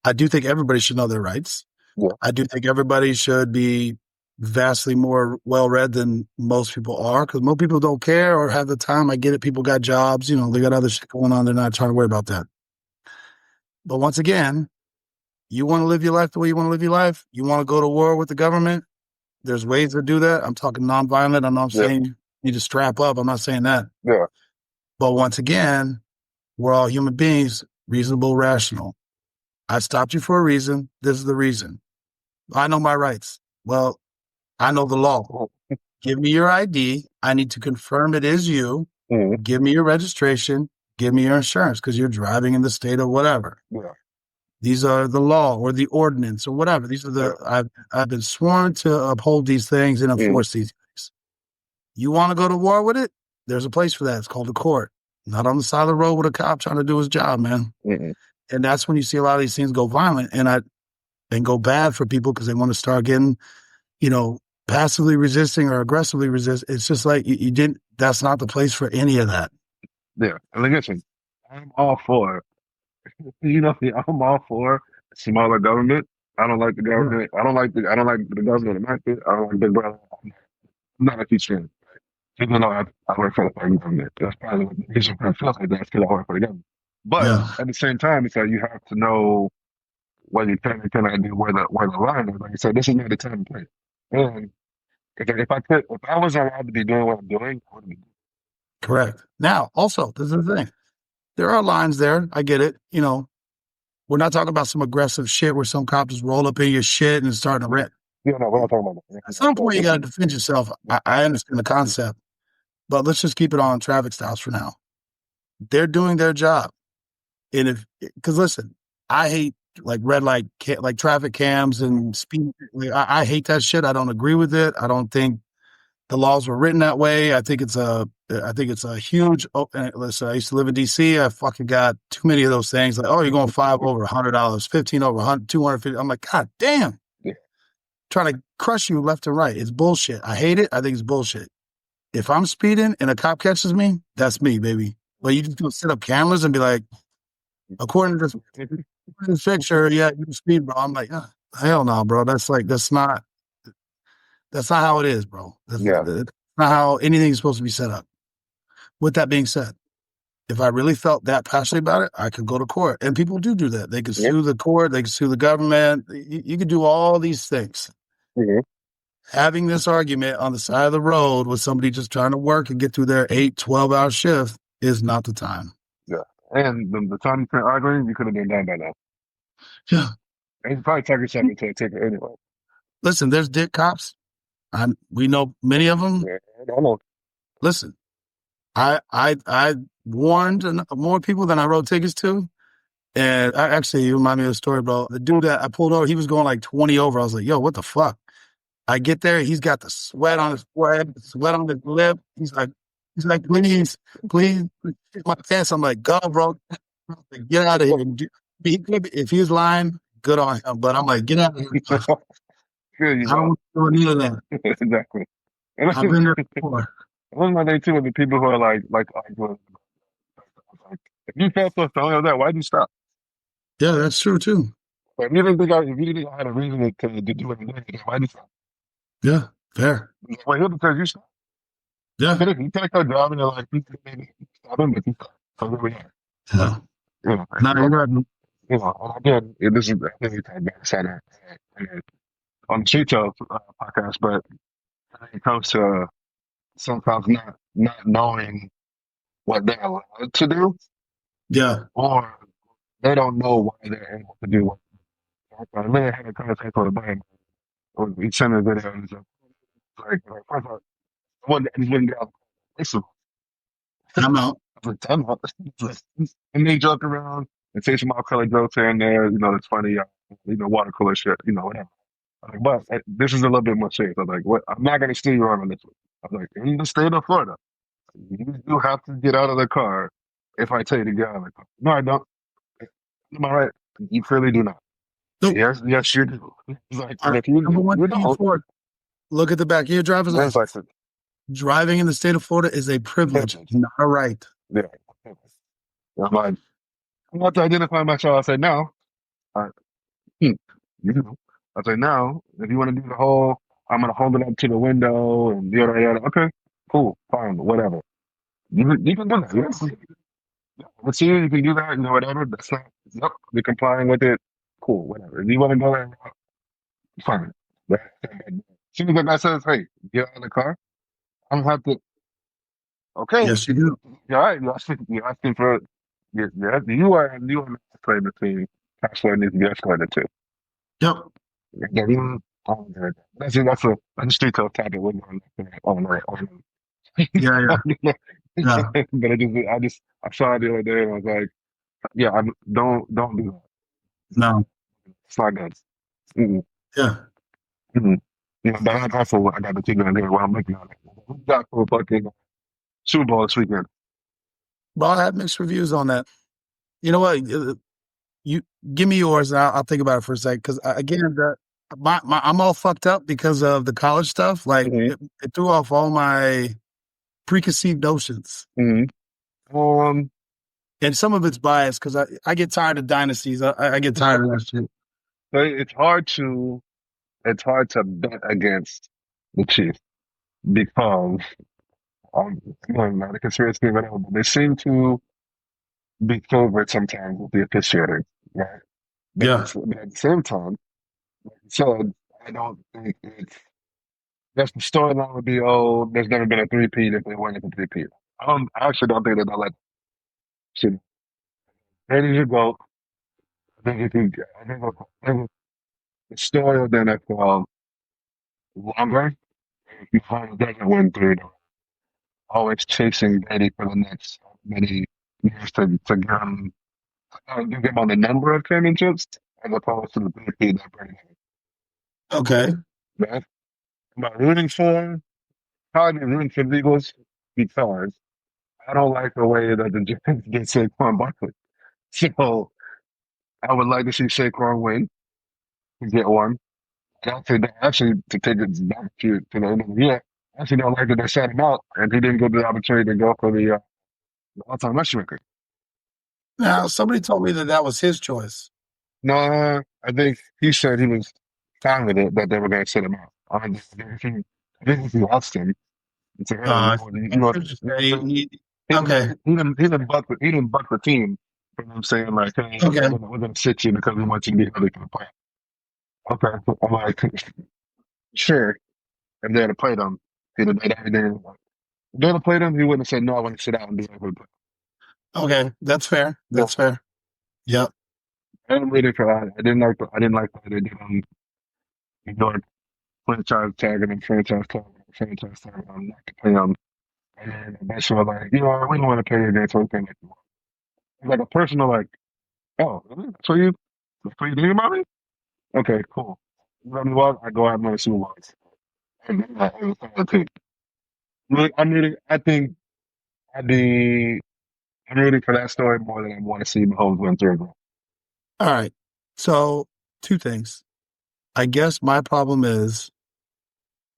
I do think everybody should know their rights. Yeah, I do think everybody should be vastly more well read than most people are because most people don't care or have the time. I get it. People got jobs, they got other shit going on. They're not trying to worry about that. But once again, you want to live your life the way you want to live your life. You want to go to war with the government. There's ways to do that. I'm talking nonviolent. I know I'm yeah, saying you need to strap up. I'm not saying that. yeah. But once again, we're all human beings, reasonable, rational. I stopped you for a reason. This is the reason. I know my rights. Well, I know the law. Give me your ID. I need to confirm it is you. Mm-hmm. Give me your registration. Give me your insurance because you're driving in the state of whatever. Yeah, These are the law or the ordinance or whatever. These are yeah. I've been sworn to uphold these things and Mm-hmm. enforce these. You want to go to war with it? There's a place for that. It's called the court. Not on the side of the road with a cop trying to do his job, man. Mm-mm. And that's when you see a lot of these things go violent and go bad for people because they want to start getting, passively resisting or aggressively resist. It's just like you didn't. That's not the place for any of that. Yeah. And like, listen, I'm all for, I'm all for smaller government. I don't like the Yeah. government. I don't like the government enacted. I don't like Big Brother. I'm not a teacher. Even though I work for the federal government. That's probably what the reason why it feels like that is because I work for the government. But Yeah. at the same time, it's like you have to know what you can and cannot do, where the line is. Like I said, this is not the time to play. And if I was allowed to be doing what I'm doing, I would be. Correct. Now, also, this is the thing. There are lines there. I get it. We're not talking about some aggressive shit where some cop just roll up in your shit and starting to rip. No, we're not talking about that. At some point, you got to defend yourself. I understand the concept, but let's just keep it on traffic stops for now. They're doing their job. And because listen, I hate like red light, like traffic cams and speed. Like, I hate that shit. I don't agree with it. I don't think the laws were written that way. I think it's a huge. Listen, I used to live in DC. I fucking got too many of those things. Like, oh, you're going $5 over $100, 15 over 100, 250. I'm like, God damn, trying to crush you left and right. It's bullshit. I hate it. I think it's bullshit. If I'm speeding and a cop catches me, that's me, baby. But you just gonna set up cameras and be like, according to this picture, yeah, you speed, bro. I'm like, hell no, bro. That's not how it is, bro. That's not how anything's supposed to be set up. With that being said, if I really felt that passionate about it, I could go to court. And people do that. They could sue the court. They could sue the government. You could do all these things. Mm-hmm. Having this argument on the side of the road with somebody just trying to work and get through their 8, 12-hour shift is not the time. Yeah. And the time you spent arguing, you could have been done by now. Yeah. And you probably take yourself into a ticket anyway. Listen, there's dick cops. We know many of them. Yeah, I know. Listen, I warned more people than I wrote tickets to. And you remind me of the story, bro. The dude that I pulled over, he was going like 20 over. I was like, yo, what the fuck? I get there, he's got the sweat on his forehead, sweat on his lip. He's like, please, my pants. I'm like, go, bro. Get out of here. If he's lying, good on him. But I'm like, get out of here. Good, I don't want to do that. Exactly. And I've been there before. One of my thing too with the people who are like, if you felt so strongly of that, why'd you stop? Yeah, that's true too. Like, if you didn't think I had a reason to do what you did, why'd you stop? Yeah, fair. Well, he'll because you stop. Yeah. You take your job and you're like, stop him, but you stop. So here we are. Yeah. And again, this is I think we talked about Saturday on the Street Talk podcast, but when it comes to sometimes not knowing what they're allowed to do, Yeah. or they don't know why they're able to do what. I really had a conversation with a buddy. We sent a video and it's like first of all, I just wouldn't get out. Listen, I'm out. I'm out. And they joke around and say some off color jokes here and there. It's funny. Water cooler shit. Whatever. I'm like, but this is a little bit more serious. I'm like, what? I'm not going to steal your arm on this one. I'm like, in the state of Florida, you have to get out of the car if I tell you to get out of the car. No, I don't. Am I right? You clearly do not. Nope. Yes, you do. Like, if you don't, look at the back of your driver's license. Driving in the state of Florida is a privilege, not a right. Yeah. I'm like, I want to identify myself. I say, no. You know. I say, no. If you want to do the whole, I'm going to hold it up to the window and yada, yada. Okay, cool, fine, whatever. You can do that. Yes. Let's see, you can do that, whatever. That's not, yep, you're complying with it. Cool, whatever. If you want to go there, fine. As soon as the guy says, hey, get out of the car, I don't have to. Okay. Yes, you do. You're right. You're asking for. You are not playing between password needs to be escalated to. Yep. That's a street code topic. We're going on. Yeah. But I saw it the other day and I was like, yeah, don't do that. No. It's not good. Mm-mm. Yeah. Mm-mm. But I got the figure in there while I'm looking at it. we got for fucking Super Bowl this weekend. But I have mixed reviews on that. You know what? You give me yours, and I'll think about it for a second. Because again, I'm all fucked up because of the college stuff. Like Mm-hmm. it threw off all my preconceived notions, Mm-hmm. and some of it's biased because I get tired of dynasties. I get tired of that shit. So it's hard to bet against the Chiefs because not a conspiracy, whatever, but they seem to be favored sometimes with the officiating, right? Yeah. But at the same time, like you said, I don't think it's that's the storyline would be, oh, there's never been a three-peat if they weren't a three-peat. I actually don't think that they'll let shit. Ready to go. I think I think the story of the NFL longer if you find doesn't win three, always chasing Brady for the next many years to get him, you get him on the number of championships as opposed to the three-peat that Brady Okay. had. Right? About rooting for, probably rooting for the Eagles because I don't like the way that the Giants get Saquon Barkley. So I would like to see Saquon win to get one. And actually, to take it back to the end of the year, I actually don't like that they sat him out and he didn't get the opportunity to go for the all-time rushing record. Now somebody told me that was his choice. No, I think he said he was fine with it that they were going to sit him out. I think if he lost him, it's like, hey, Uh, you know, okay. he didn't buck the team from them saying like, hey, Okay. we're gonna sit you because we want you to be healthy for the play. Okay, I'm like, sure. If they had played him, he'd have done everything. If they had played him, he wouldn't have said no. I want to sit out and do it. Okay. That's fair. So That's fair. Yep. I'm ready for that. I didn't like that they did New York franchise tagging and franchise tagging them, not to pay them. And then eventually, like, we don't want to pay you again, so we can't make you. It's like a personal, like, oh, really? That's what you think about me? Okay, cool. You let me walk, I go out and win a Super Bowl. And then I think, I think I'd be, I'm rooting for that story more than I want to see Mahomes win third. All right. So two things. I guess my problem is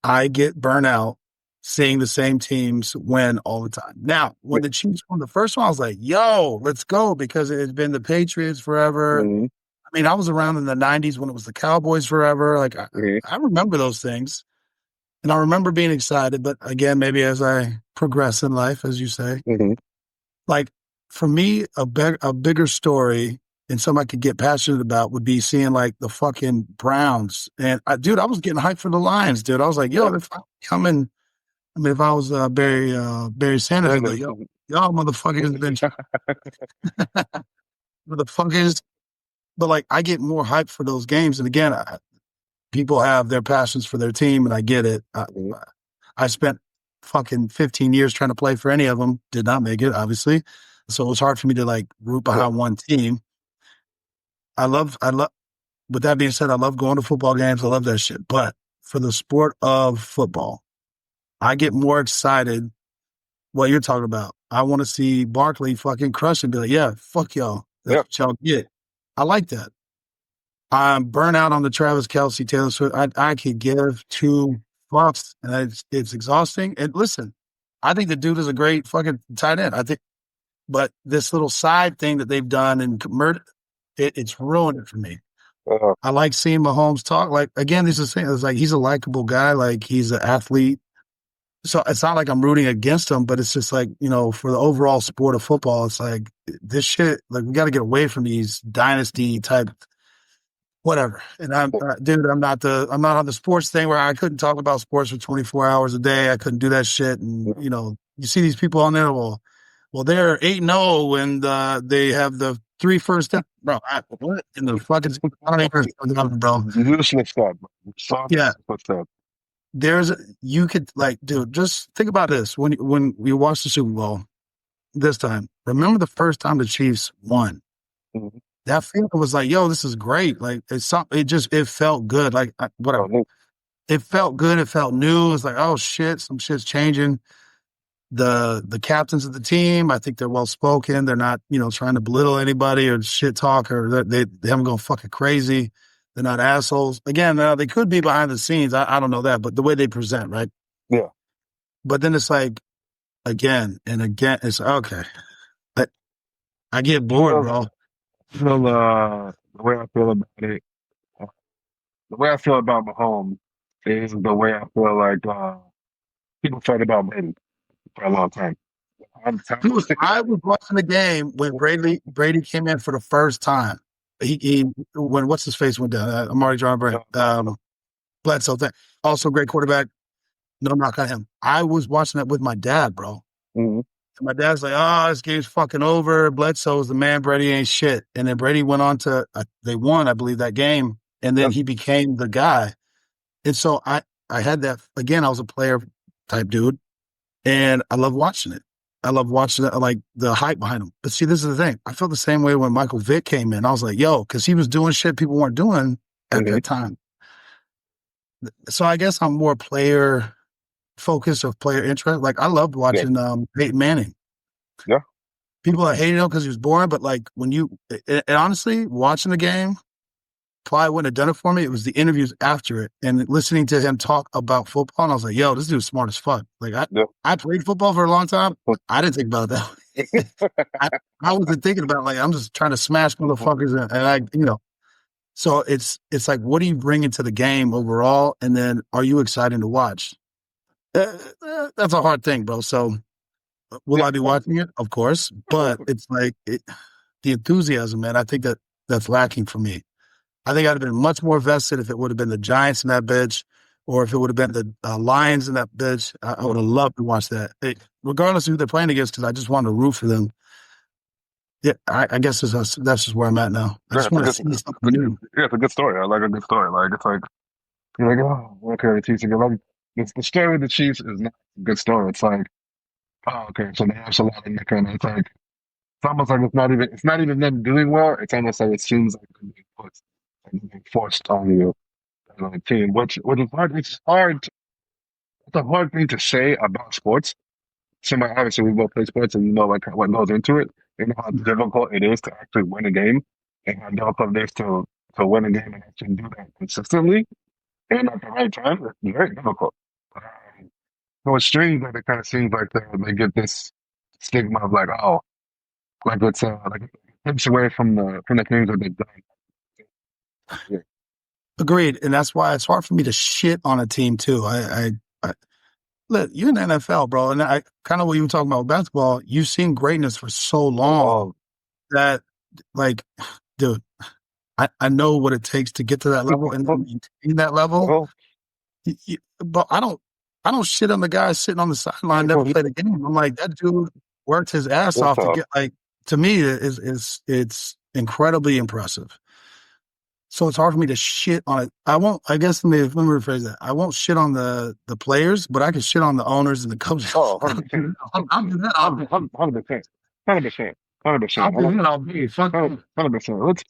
I get burnt out seeing the same teams win all the time. Now, when the Chiefs won the first one, I was like, yo, let's go, because it had been the Patriots forever. Mm-hmm. I mean, I was around in the 90s when it was the Cowboys forever. Like, Mm-hmm. I remember those things. And I remember being excited. But again, maybe as I progress in life, as you say, Mm-hmm. like for me, a bigger story and something I could get passionate about would be seeing like the fucking Browns. And dude, I was getting hyped for the Lions, dude. I was like, yo, if I'm coming, I mean, if I was Barry Sanders, I'd be like, yo, y'all motherfuckers been motherfuckers. But like, I get more hyped for those games. And again, people have their passions for their team, and I get it. I spent fucking 15 years trying to play for any of them. Did not make it, obviously. So it was hard for me to like root behind one team. I love, with that being said, I love going to football games. I love that shit. But for the sport of football, I get more excited what you're talking about. I want to see Barkley fucking crush and be like, yeah, fuck y'all. That's what y'all get. I like that. I'm burnt out on the Travis Kelce, Taylor Swift. I could give two fucks, and it's exhausting. And listen, I think the dude is a great fucking tight end. I think, but this little side thing that they've done and it's ruined it for me. I like seeing Mahomes talk. Like again, this is the thing. It's like he's a likable guy. Like he's an athlete. So it's not like I'm rooting against him, but it's just like, for the overall sport of football, it's like this shit. Like we got to get away from these dynasty type whatever. And dude, I'm not on the sports thing where I couldn't talk about sports for 24 hours a day. I couldn't do that shit. And, you see these people on there, well, they're 8-0 and they have the 3 first step. Bro, what in the fucking, I don't even know, bro. Useless stuff. Yeah. You could like, dude, just think about this. When we watched the Super Bowl this time, remember the first time the Chiefs won? Mm-hmm. That feeling was like, yo, this is great. Like it felt good. Like whatever. it felt good. It felt new. It's like, oh shit, some shit's changing. The captains of the team, I think they're well spoken. They're not, trying to belittle anybody or shit talk or they haven't gone fucking crazy. They're not assholes. Again, they could be behind the scenes. I don't know that, but the way they present, right? Yeah. But then it's like again and again. It's okay. I, I get bored, Feel, bro. the way I feel about it, uh, the way I feel about Mahomes is the way I feel like people felt about Brady for a long time. I'm Dude, I was watching the game when Brady came in for the first time. He when what's his face went down. I'm already drawing a break. Bledsoe, also great quarterback. No knock on him. I was watching that with my dad, bro. Mhm. And my dad's like, "Oh, this game's fucking over. Bledsoe's the man. Brady ain't shit." And then Brady went on to they won, I believe, that game, and then Yep. he became the guy. And so I had that again. I was a player type dude, and I love watching it. I love watching it, like the hype behind him. But see, this is the thing. I felt the same way when Michael Vick came in. I was like, yo, because he was doing shit people weren't doing at Mhm. that time. So I guess I'm more player focused or player interest. Like I loved Yeah. watching Peyton Manning. Yeah. People that hated him because he was boring, but like when and honestly, watching the game probably wouldn't have done it for me. It was the interviews after it and listening to him talk about football. And I was like, yo, this dude's smart as fuck. Like Yeah. I played football for a long time. I didn't think about that. I, I wasn't thinking about like I'm just trying to smash motherfuckers and so it's like what are you bringing to the game overall, and then are you excited to watch? That's a hard thing, bro. So will Yeah. I be watching it? Of course, but it's like the enthusiasm, man. I think that's lacking for me. I think I'd have been much more vested if it would have been the Giants in that bitch, or if it would have been the Lions in that bitch. I would have loved to watch that, regardless of who they're playing against, because I just wanted to root for them. Yeah, I guess that's just where I'm at now. I Yeah, just want to see something new. it's a good story. I like a good story. Like it's like you're like, oh, okay, the Chiefs are good. Like the story of the Chiefs is not a good story. It's like, oh, okay, so they have Salah in the kind of it's almost like it's not even them doing well. It's almost like it seems like they're being put like they're being forced on you as on the team, which is hard. It's a hard thing to say about sports. Somebody obviously we both play sports and you know like what goes into it. You know how difficult it is to actually win a game and how difficult it is to win a game and actually do that consistently and at the right time. It's very difficult. So it's strange that it kind of seems like they get this stigma of like, oh, like it takes away from the things that they've done. Yeah. Agreed, and that's why it's hard for me to shit on a team too. I look, you're in the NFL, bro, and I kind of what you were talking about with basketball. You've seen greatness for so long Oh, that, like, dude, I know what it takes to get to that level and then maintain that level. well, But I don't shit on the guy sitting on the sideline, never played a game. I'm like, that dude worked his ass what's off to up? get like to me is it's incredibly impressive. So it's hard for me to shit on it. I won't. I guess let me rephrase that. I won't shit on the players, but I can shit on the owners and the coaches. Oh, 100%. I'll do that. 100%. 100%. I'll 100%. do that. I'll be fuck. 100%.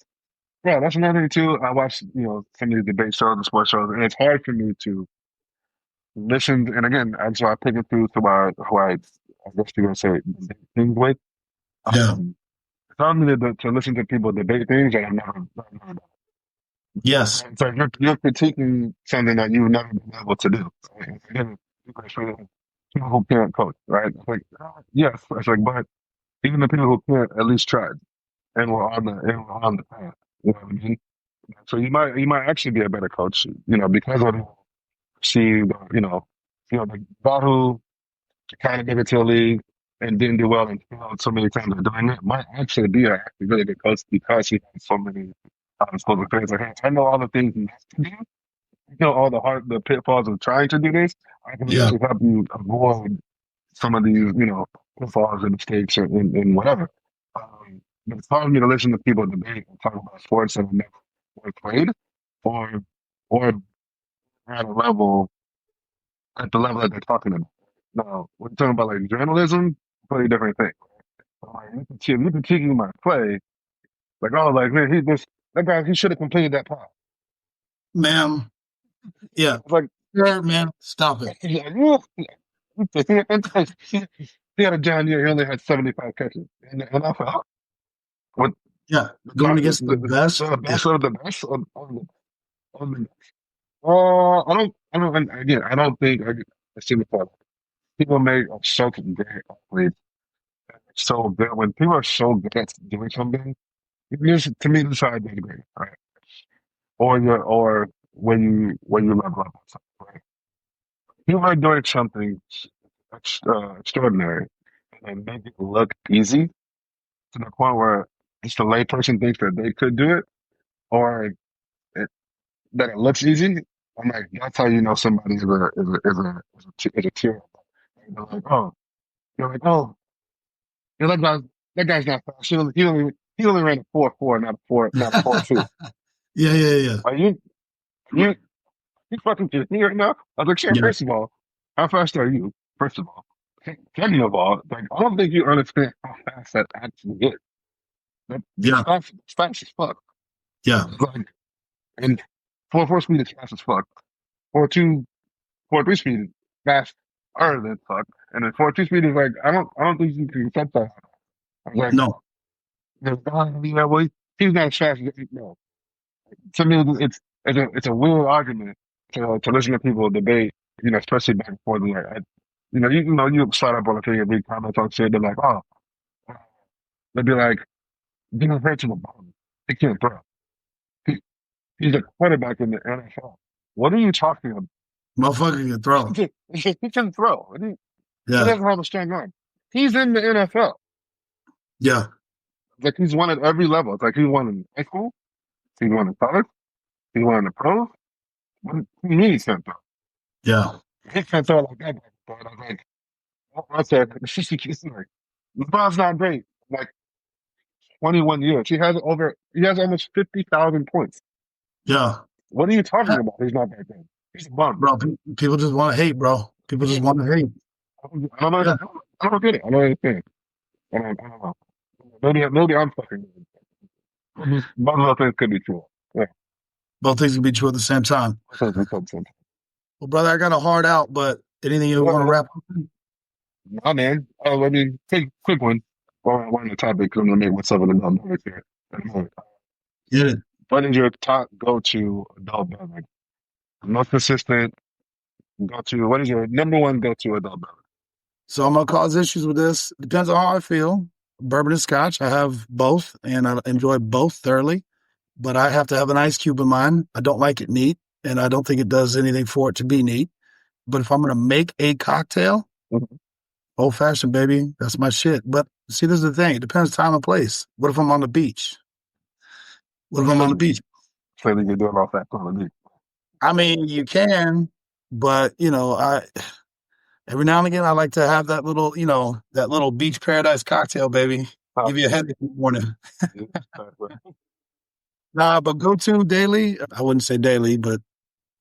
Yeah, that's another thing too. I watch, some of the debate shows and sports shows, and it's hard for me to listen. And again, and so I pick it through to who I guess you're gonna say debate things with. Yeah. It's hard for me to listen to people debate things that I've never done. Yes. It's like you're critiquing something that you've never been able to do. Right? Again, people who can't coach, right? It's like, yes, it's like, but even the people who can't at least tried and were on the path. You know what I mean? So you might actually be a better coach, because of the perceived, the guy who kind of gave it to a league and didn't do well and failed so many times of doing it might actually be a actually really good coach because he has so many supposed things. Like, hey, I know all the things he has to do. All the pitfalls of trying to do this. I can Yeah. actually help you avoid some of these, pitfalls and mistakes and whatever. But it's hard for me to listen to people debate and talk about sports that have never played or or at a level at the level that they're talking about. Now, when you're talking about like journalism, totally different thing. Like, you can critiquing my play, like, oh, like man, that guy he should have completed that pass. Ma'am. Yeah. It's like Yeah, man, stop it. He's like, "Woo." He had a down year. He only had 75 catches, and I thought, what Yeah, the going top, against the best. the Yeah, best of the best on the. I don't. And again, I don't think I see before. People make so great athletes so good. When people are so good at doing something, to me, this is how I degrade, right? Or when you level up, right? People are doing something extraordinary and make it look easy to the point where just a layperson thinks that they could do it, or it, that it looks easy. I'm like, that's how you know somebody is a tier. You're like, oh, you're like, oh, you're like, that guy's not fast. He only ran a 4.4, not a 4.2. yeah, yeah, yeah. Are you you fucking kidding me right now? I was like, sure. Yeah, First of all, how fast are you? First of all, second of all, like I don't think you understand how fast that actually is. That's yeah, fast. It's fast as fuck. yeah, Like, and 4.4 speed is fast as fuck. 4.2, 4.3 speed is faster than fuck. And then 4.2 speed is like, I don't think you can accept that. I was like, no, yeah, well, he's not as fast as no. To me, it's a weird argument to listen to people debate, especially back and forth. Like, you start up on a thing and read comments on shit. They're like, oh, they'll be like, Jalen Hurts is a bum. He can't throw. He, he's a quarterback in the NFL. What are you talking about? motherfucker can throw. He can throw. He Yeah, doesn't have a strong arm. He's in the NFL. yeah, It's like he's won at every level. It's like he won in high school. He won in college. He won in the pros. What do you mean he can't throw? yeah, He can't throw like that. But I was like, I said, it's like, LeBron's not great. Like 21 years. He has almost 50,000 points. yeah. What are you talking about? He's not that good. He's a bum. Bro, people just want to hate, bro. People just want to hate. I don't know. Yeah, I don't get it. I don't understand. I don't know. Maybe I'm fucking. Both of those things could be true. Yeah. both things can be true at the same time. Both things could be true. Well, brother, I got a hard out, but anything you Yeah, want to man. wrap up? Nah, man. Oh, I mean, quick one. While we're on the topic, because I'm gonna make myself an adult beverage here. Get it. What is your top go-to adult beverage? Most consistent go-to. What is your number one go-to adult beverage? So I'm gonna cause issues with this. Depends on how I feel. Bourbon and scotch. I have both, and I enjoy both thoroughly. But I have to have an ice cube in mine. I don't like it neat, and I don't think it does anything for it to be neat. But if I'm gonna make a cocktail, Mhm. old fashioned, baby, that's my shit. But see, this is the thing. It depends time and place. What if I'm on the beach? What if I'm on the beach? Clearly, you're doing all that quality. I mean, you can, but I every now and again I like to have that little, that little beach paradise cocktail, baby. Oh, Give you a headache in the morning. yeah. Nah, but go to daily. I wouldn't say daily, but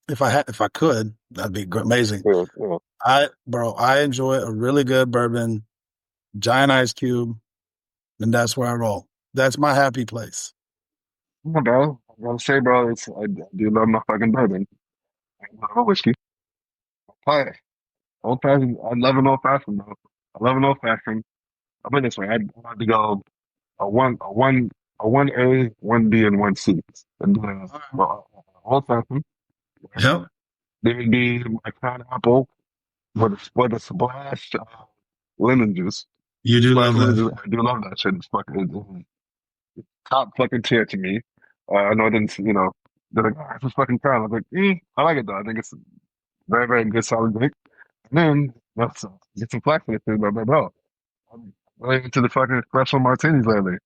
if I could, that'd be amazing. Yeah. I enjoy a really good bourbon, giant ice cube, and that's where I roll. That's my happy place. Come on, bro. I gotta say, bro, I do love my fucking bourbon. I love my whiskey. Pie. Old fashioned. I love an old fashioned, bro. I love an old fashioned. I put it this way. I'd like to go a one, a one, a 1A, 1B, and 1C. And do old fashioned. Right? Yep. Then it'd be my crown apple with a splash lemon juice. You do Splash love lemon that. juice. I do love that shit. It's top fucking tier to me. I know it didn't, they're like, oh, it's just fucking crown. I was like, I like it though. I think it's a very, very good solid drink. And then let's get some flack for this thing, bro. I'm really into the fucking espresso martinis lately.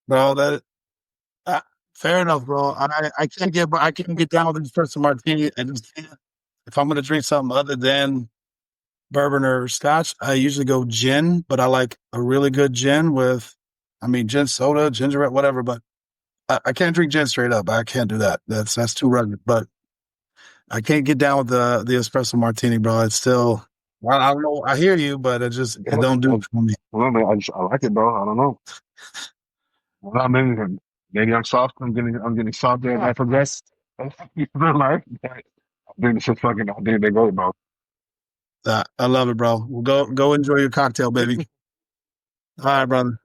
Bro, uh, fair enough, bro. I can't get down with this espresso martini. I just can't. If I'm gonna drink something other than bourbon or scotch, I usually go gin, but I like a really good gin with, I mean, gin soda, ginger ale, whatever. But I can't drink gin straight up. I can't do that. That's too rugged. But I can't get down with the espresso martini, bro. It's still, well, I don't know. I hear you, but it Yeah, don't do it for me. I like it, bro. I don't know. Well, maybe I'm soft. I'm getting softer as I progress in life. But I think it's just fucking, I think they go, bro. I love it, bro. Well, go enjoy your cocktail, baby. All right, brother.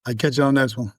I catch you on the next one.